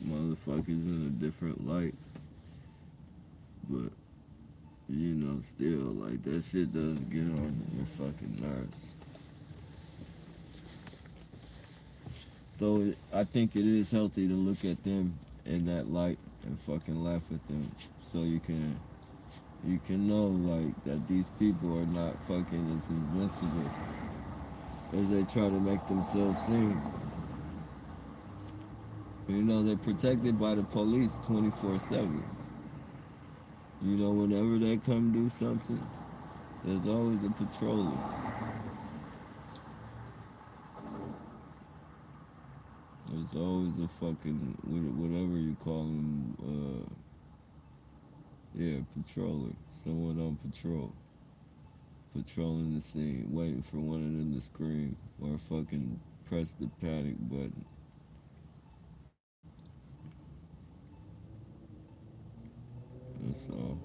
motherfuckers in a different light. But still, like that shit does get on your fucking nerves. Though I think it is healthy to look at them in that light and fucking laugh at them, so you can know like that these people are not fucking as invincible as they try to make themselves seem. They're protected by the police 24/7. Whenever they come do something, there's always a patroller. There's always a fucking whatever you call them. Yeah, patroller. Someone on patrol, patrolling the scene, waiting for one of them to scream or fucking press the panic button. That's all.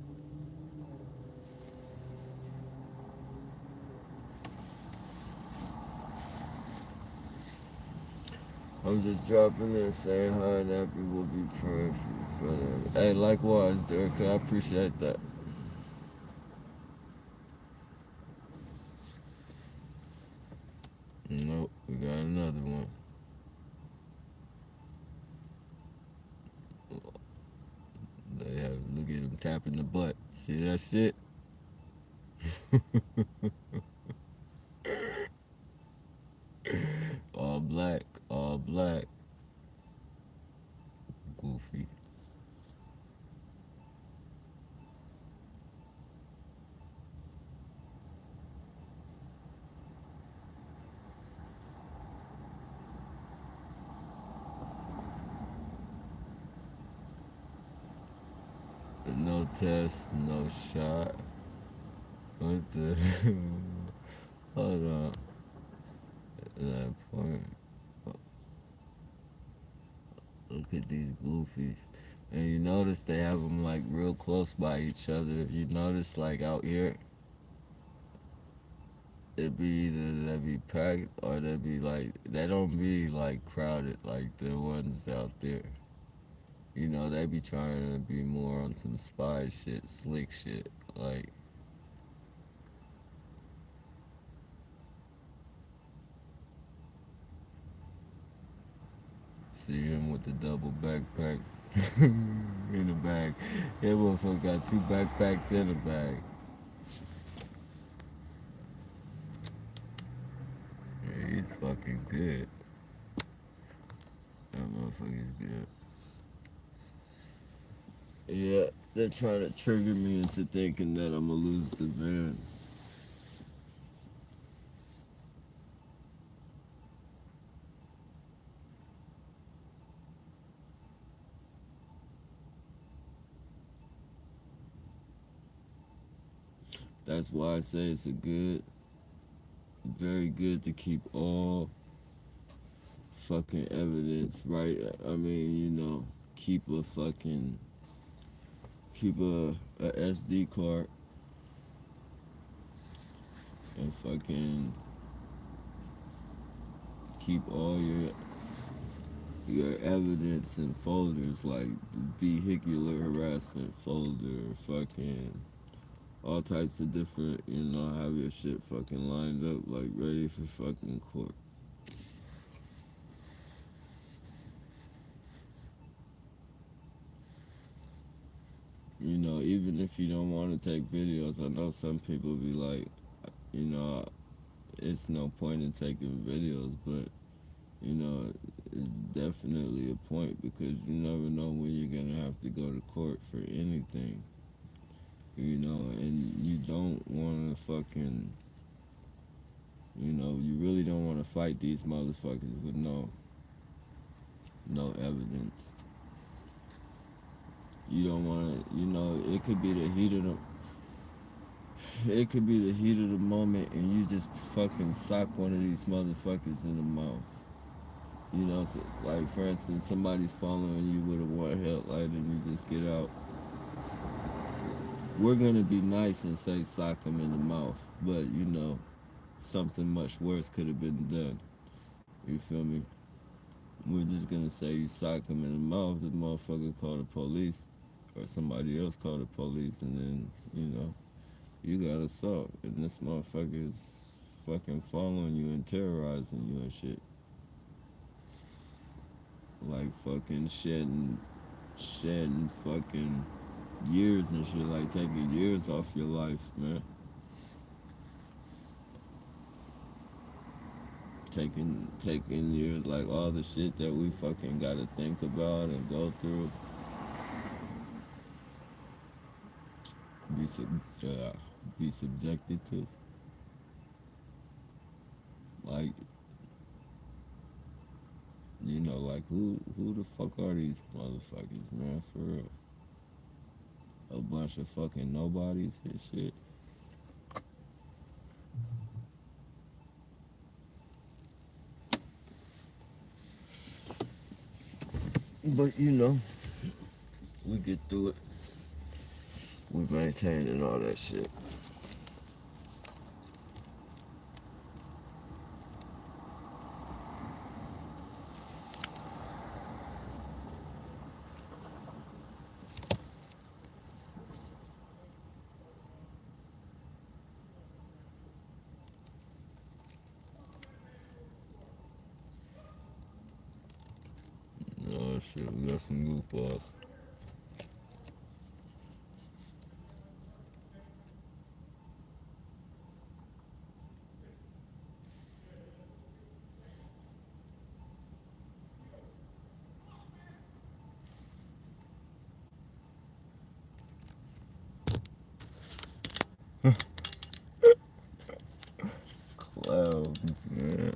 I'm just dropping in saying hi and happy will be praying for you, brother. Hey, likewise, Derek. I appreciate that. Nope, we got another one. They have look at him tapping the butt. See that shit? All black, all black. Goofy. No test, no shot. What the? Hold on. At that point, look at these goofies. And you notice they have them like real close by each other. You notice like out here, it be either they be packed or they be like, they don't be like crowded like the ones out there. They be trying to be more on some spy shit, slick shit. Like, see him with the double backpacks in the bag. That motherfucker got two backpacks in the bag. Yeah, he's fucking good. That motherfucker's good. Yeah, they're trying to trigger me into thinking that I'm gonna lose the van. That's why I say it's very good to keep all fucking evidence, right? I mean, keep a SD card and fucking keep all your your evidence in folders like vehicular harassment folder, fucking all types of different, have your shit fucking lined up like ready for fucking court. Even if you don't want to take videos, I know some people be like, you know, it's no point in taking videos, but it's definitely a point because you never know when you're gonna have to go to court for anything, and you don't want to fucking, you really don't want to fight these motherfuckers with no evidence. You don't want to, it could be the heat of the moment, and you just fucking sock one of these motherfuckers in the mouth. So, like for instance, somebody's following you with a one headlight, and you just get out. We're gonna be nice and say sock him in the mouth, but something much worse could have been done. You feel me? We're just gonna say you sock him in the mouth, the motherfucker call the police, or somebody else call the police, and then you got assault, and this motherfucker is fucking following you and terrorizing you and shit, like fucking shedding fucking years and shit, like taking years off your life, man. Taking years, like all the shit that we fucking gotta think about and go through, be be subjected to. Like, like who the fuck are these motherfuckers, man? For real, a bunch of fucking nobodies and shit. But we get through it. We maintain and all that shit. Oh shit, we got some goofballs. Clowns, man.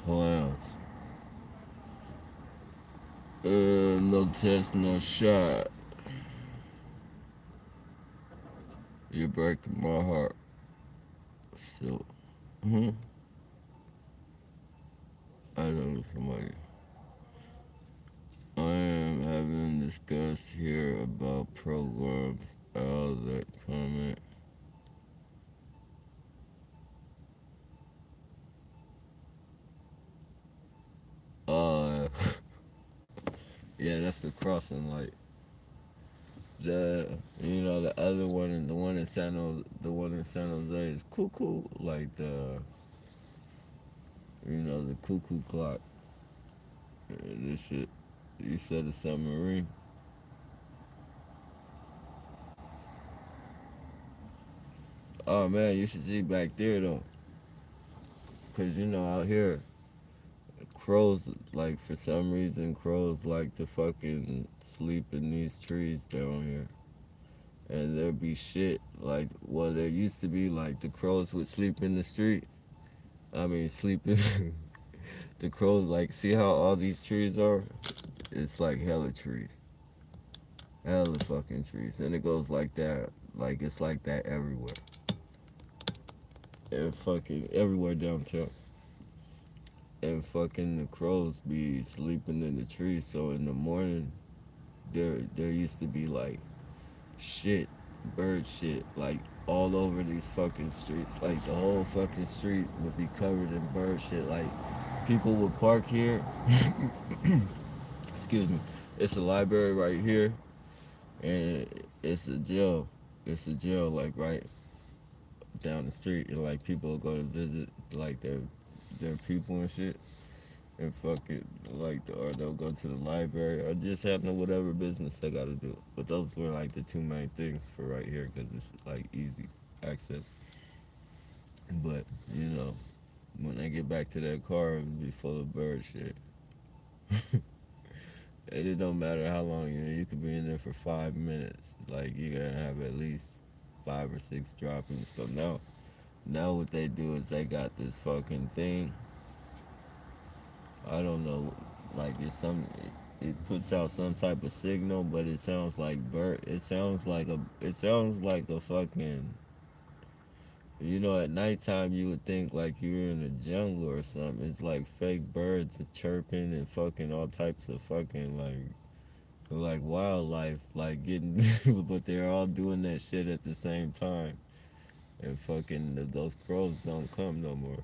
Clowns. No test, no shot. You're breaking my heart. Still. I know somebody. I am having discussed here about programs. All that comment. Uh, yeah, that's the crossing light. The other one, and the one in San Jose is cuckoo, like the cuckoo clock. This shit. You said a submarine. Oh man, you should see back there though, cause out here, crows, like for some reason crows like to fucking sleep in these trees down here, and there be shit like, well, there used to be like the crows would sleep in the street. I mean, sleeping. The crows, like, see how all these trees are? It's like hella trees. Hella fucking trees. And it goes like that. Like, it's like that everywhere. And fucking everywhere downtown. And fucking the crows be sleeping in the trees. So in the morning, there used to be like shit, bird shit, like all over these fucking streets. Like the whole fucking street would be covered in bird shit. Like people would park here. Excuse me. It's a library right here, and it's a jail. It's a jail like right down the street, and like people will go to visit like their people and shit, and fucking like or they'll go to the library or just having whatever business they gotta do. But those were like the two main things for right here because it's like easy access. But you know, when they get back to their car, it'll be full of bird shit. And it don't matter how long you could be in there for 5 minutes. Like you're gonna have at least 5 or 6 droppings. So now what they do is they got this fucking thing. I don't know, like it puts out some type of signal, but it sounds like bird. It sounds like a fucking. You know, at nighttime you would think like you're in a jungle or something. It's like fake birds are chirping and fucking all types of fucking like wildlife like getting, but they're all doing that shit at the same time. And fucking those crows don't come no more.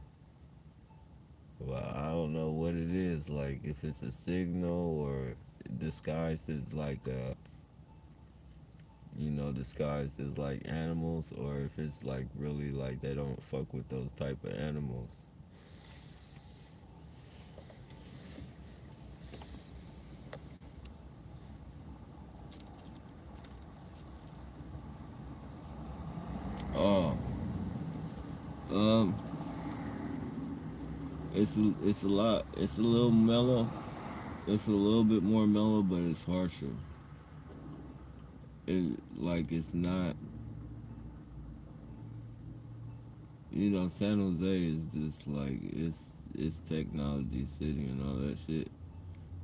Well, I don't know what it is. Like if it's a signal or disguised as like disguised as like animals, or if it's like really like they don't fuck with those type of animals. Oh, um, it's a lot. It's a little mellow. It's a little bit more mellow, but it's harsher. It's not. San Jose is just like it's technology city and all that shit.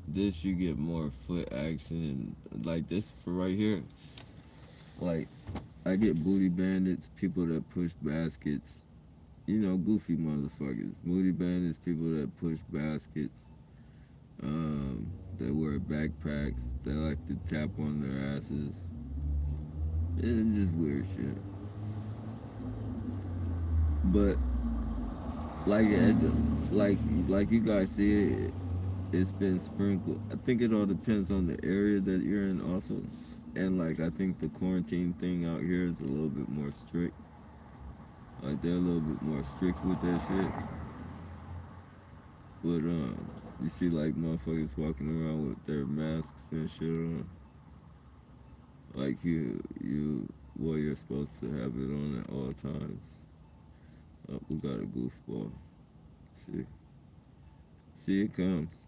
This you get more foot action and like this for right here. Like I get booty bandits, people that push baskets. Goofy motherfuckers. Booty bandits, people that push baskets. They wear backpacks. They like to tap on their asses. It's just weird shit. But like like like you guys see it, it's been sprinkled. I think it all depends on the area that you're in also. And like I think the quarantine thing out here is a little bit more strict. Like they're a little bit more strict with that shit. But you see like motherfuckers walking around with their masks and shit on. Like you're supposed to have it on at all times. Oh, we got a goofball. See, it comes.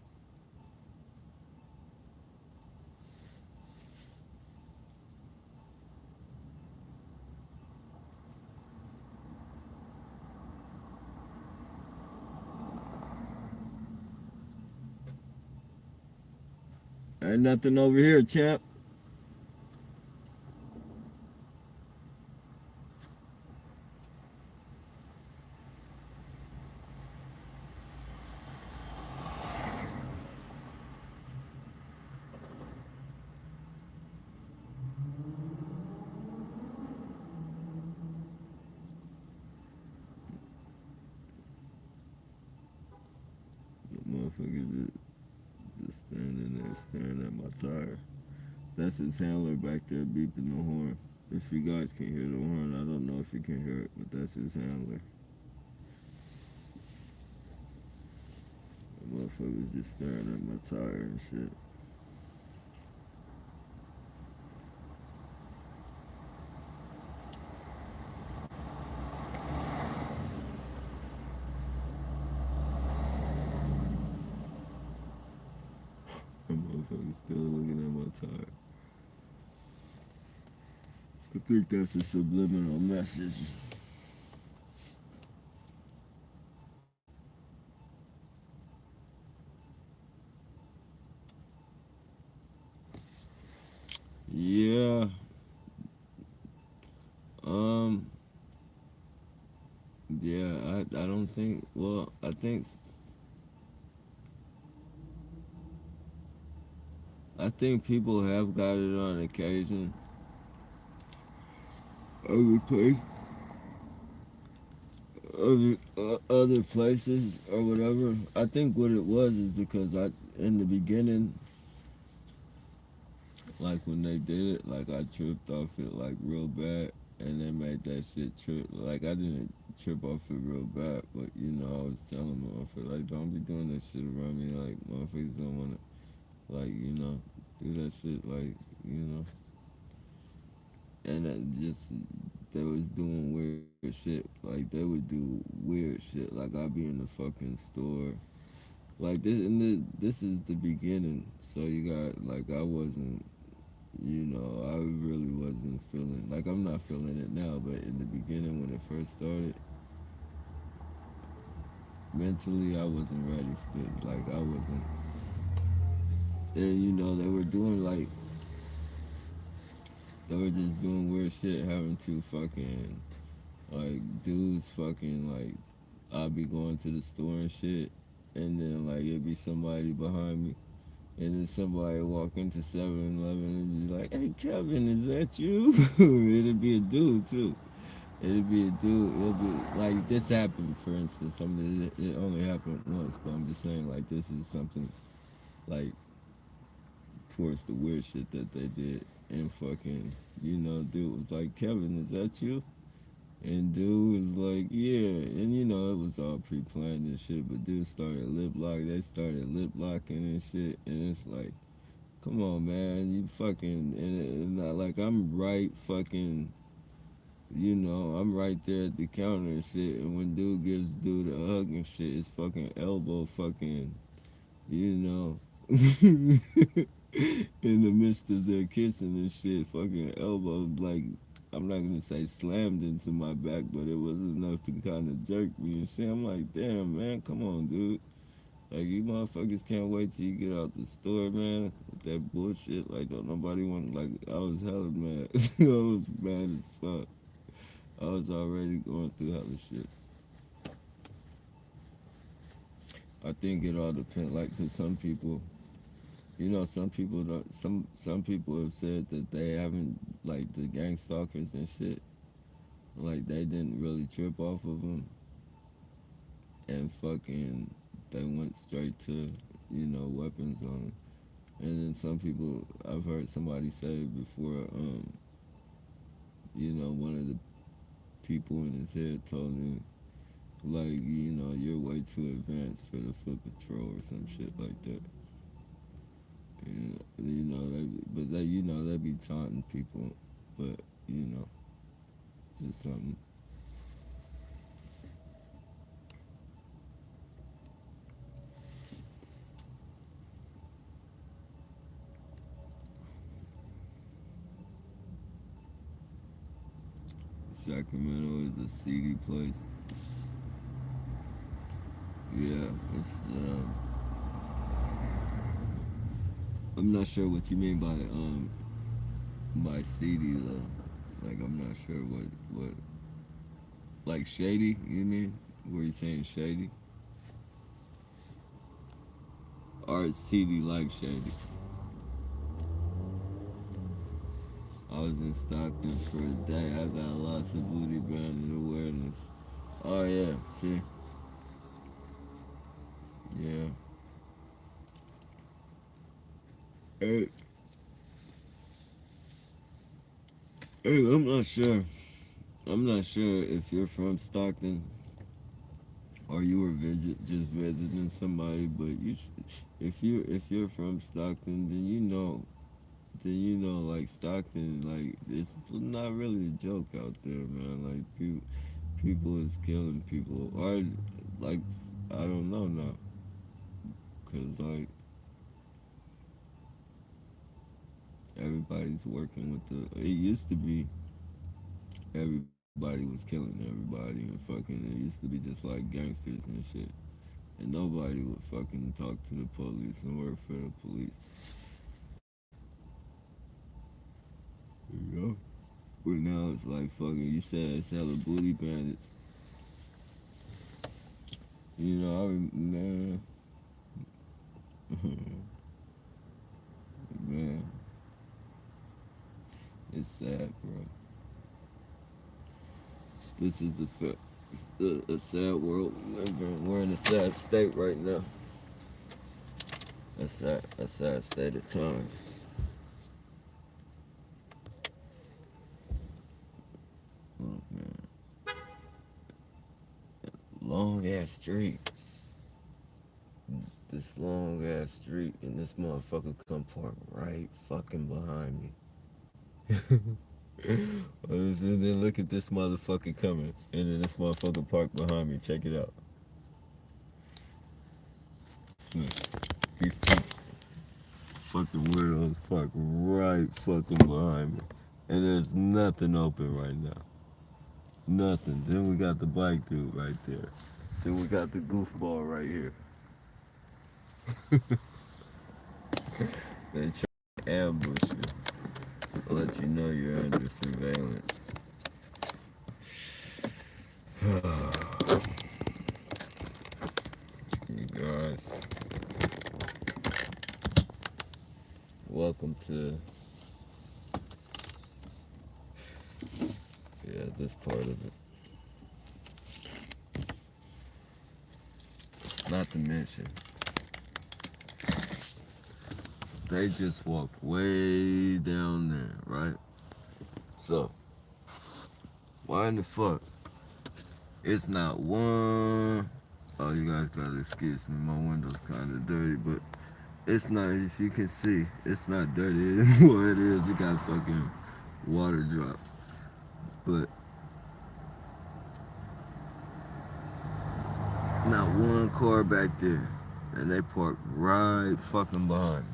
Ain't nothing over here, champ. The motherfucker just standing there staring at my tire. That's his handler back there beeping the horn. If you guys can hear the horn, I don't know if you can hear it, but that's his handler. The motherfucker's just staring at my tire and shit. The motherfucker's still looking at my tire. I think that's a subliminal message. Yeah. Um. Yeah. I don't think. Well, I think people have got it on occasion. Other place. other places or whatever. I think what it was is because I in the beginning, like when they did it, like I tripped off it like real bad, and they made that shit trip. Like I didn't trip off it real bad, but you know I was telling motherfuckers like don't be doing that shit around me. Like motherfuckers don't wanna like do that shit like you know. And that just they was doing weird shit. Like they would do weird shit. Like I'd be in the fucking store. Like this is the beginning. So you got like I wasn't I really wasn't feeling like I'm not feeling it now, but in the beginning when it first started, mentally I wasn't ready for it. Like I wasn't and they were doing like they were just doing weird shit, having to fucking like dudes fucking like I'd be going to the store and shit, and then like it'd be somebody behind me, and then somebody walk into 7-Eleven and be like, "Hey Kevin, is that you?" It'd be a dude too. It'd be a dude. It'll be like this happened, for instance. I mean, it only happened once, but I'm just saying like this is something like towards the weird shit that they did, and fucking dude was like, "Kevin, is that you?" And dude was like, yeah. And it was all pre planned and shit. But dude started lip lock. They started lip locking and shit. And it's like, come on, man. You fucking. And not like I'm right fucking. I'm right there at the counter and shit. And when dude gives dude a hug and shit, his fucking elbow fucking. You know. In the midst of their kissing and shit, fucking elbows like I'm not gonna say slammed into my back, but it was enough to kind of jerk me and shit. I'm like, damn, man, come on, dude. Like you motherfuckers can't wait till you get out the store, man. With that bullshit, like don't nobody want. Like I was hella mad. I was mad as fuck. I was already going through hella shit. I think it all depends. Like, cause some people. Some people don't. Some people have said that they haven't like the gang stalkers and shit. Like they didn't really trip off of them, and fucking they went straight to weapons on them. And then some people I've heard somebody say before, one of the people in his head told him like you're way too advanced for the foot patrol or some shit like that. But they be taunting people, but just something. Sacramento is a seedy place. Yeah, it's. I'm not sure what you mean by seedy though. Like I'm not sure what like shady. You mean? Were you saying shady? Or seedy like shady? I was in Stockton for a day. I got lots of booty branded awareness. Oh yeah, see, yeah. Hey, hey, I'm not sure. I'm not sure if you're from Stockton or you were just visiting somebody, but if you're from Stockton, then like Stockton, like it's not really a joke out there, man. Like people is killing people, or like I don't know now, cause like everybody's working with the. It used to be everybody was killing everybody and fucking. It used to be just like gangsters and shit. And nobody would fucking talk to the police and work for the police. You know? But now it's like fucking, you said it's hella booty bandits. Man, man, it's sad, bro. This is a fact. A sad world we live in. We're in a sad state right now. A sad state of times. Oh man, long ass street. This long ass street, and this motherfucker come park right fucking behind me. And then look at this motherfucker coming, and then this motherfucker park behind me. Check it out. Look, these two fucking weirdos park right fucking behind me, and there's nothing open right now. Nothing. Then we got the bike dude right there. Then we got the goofball right here. They try to ambush you. I'll let you know you're under surveillance. You guys, welcome to this part of it. Not to mention, they just walked way down there, right? So, why in the fuck? It's not one. Oh, you guys gotta excuse me. My window's kind of dirty, but it's not. If you can see, it's not dirty anymore. It is. It got fucking water drops. But not one car back there, and they parked right fucking behind me.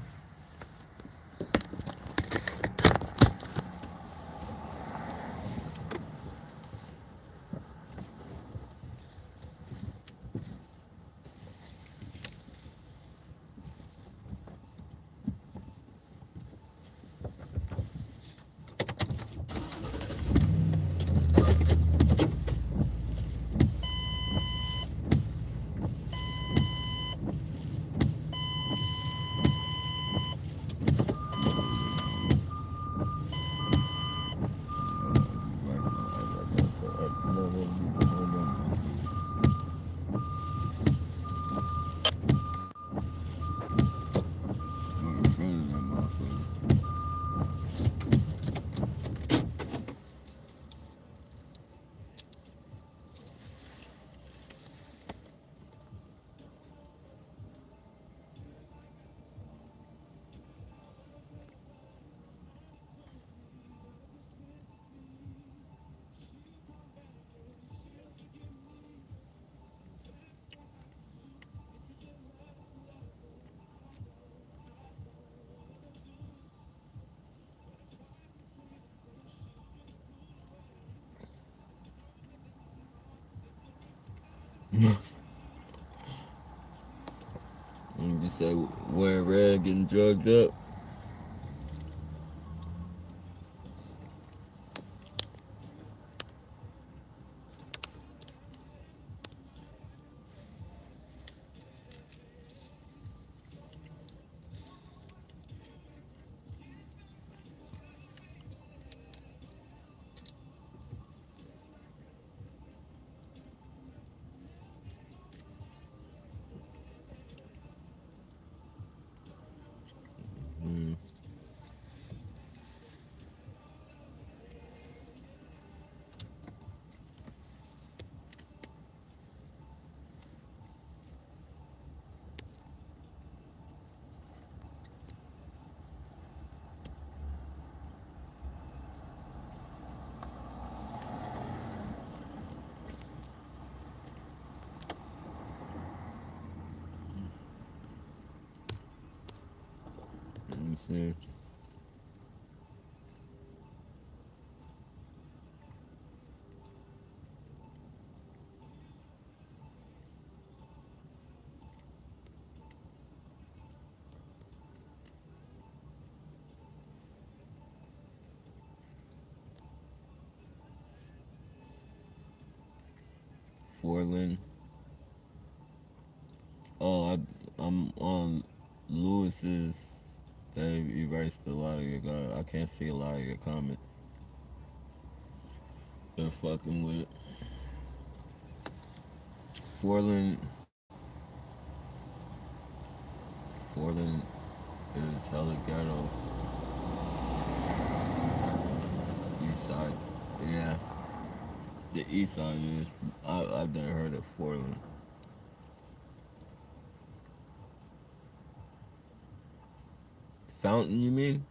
And you say wearing red, getting drugged up. Mm. Let me see. Forlin. Oh, I'm on Lewis's. They erased a lot of your. I can't see a lot of your comments. They're fucking with it. Forland, Forland is hella ghetto. East side, yeah, the east side is. I've never heard of Forland. Fountain, you mean?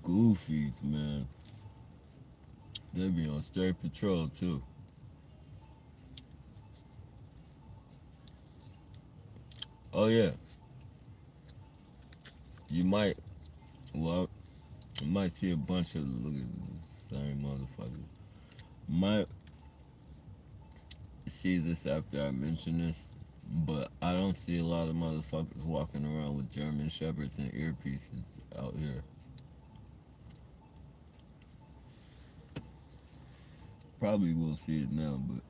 Goofies, man. They be on straight patrol too. Oh yeah, you might. Well, you might see a bunch of look at the same motherfuckers. Might see this after I mention this, but I don't see a lot of motherfuckers walking around with German shepherds and earpieces out here. Probably will see it now, but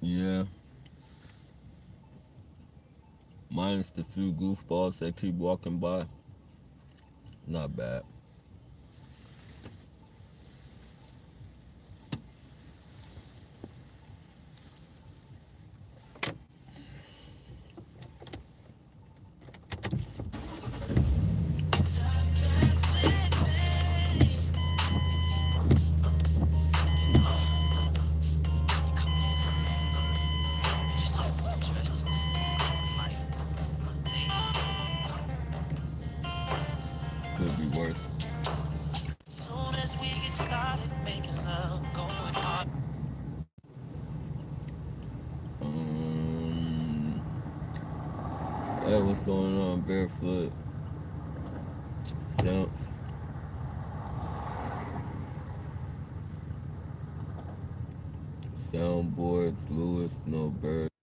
yeah. Minus the few goofballs that keep walking by, not bad. Could be worse. Soon as we get started making love, going hard. Hey, what's going on, Barefoot? Sounds. Soundboards, Lewis, No Bird.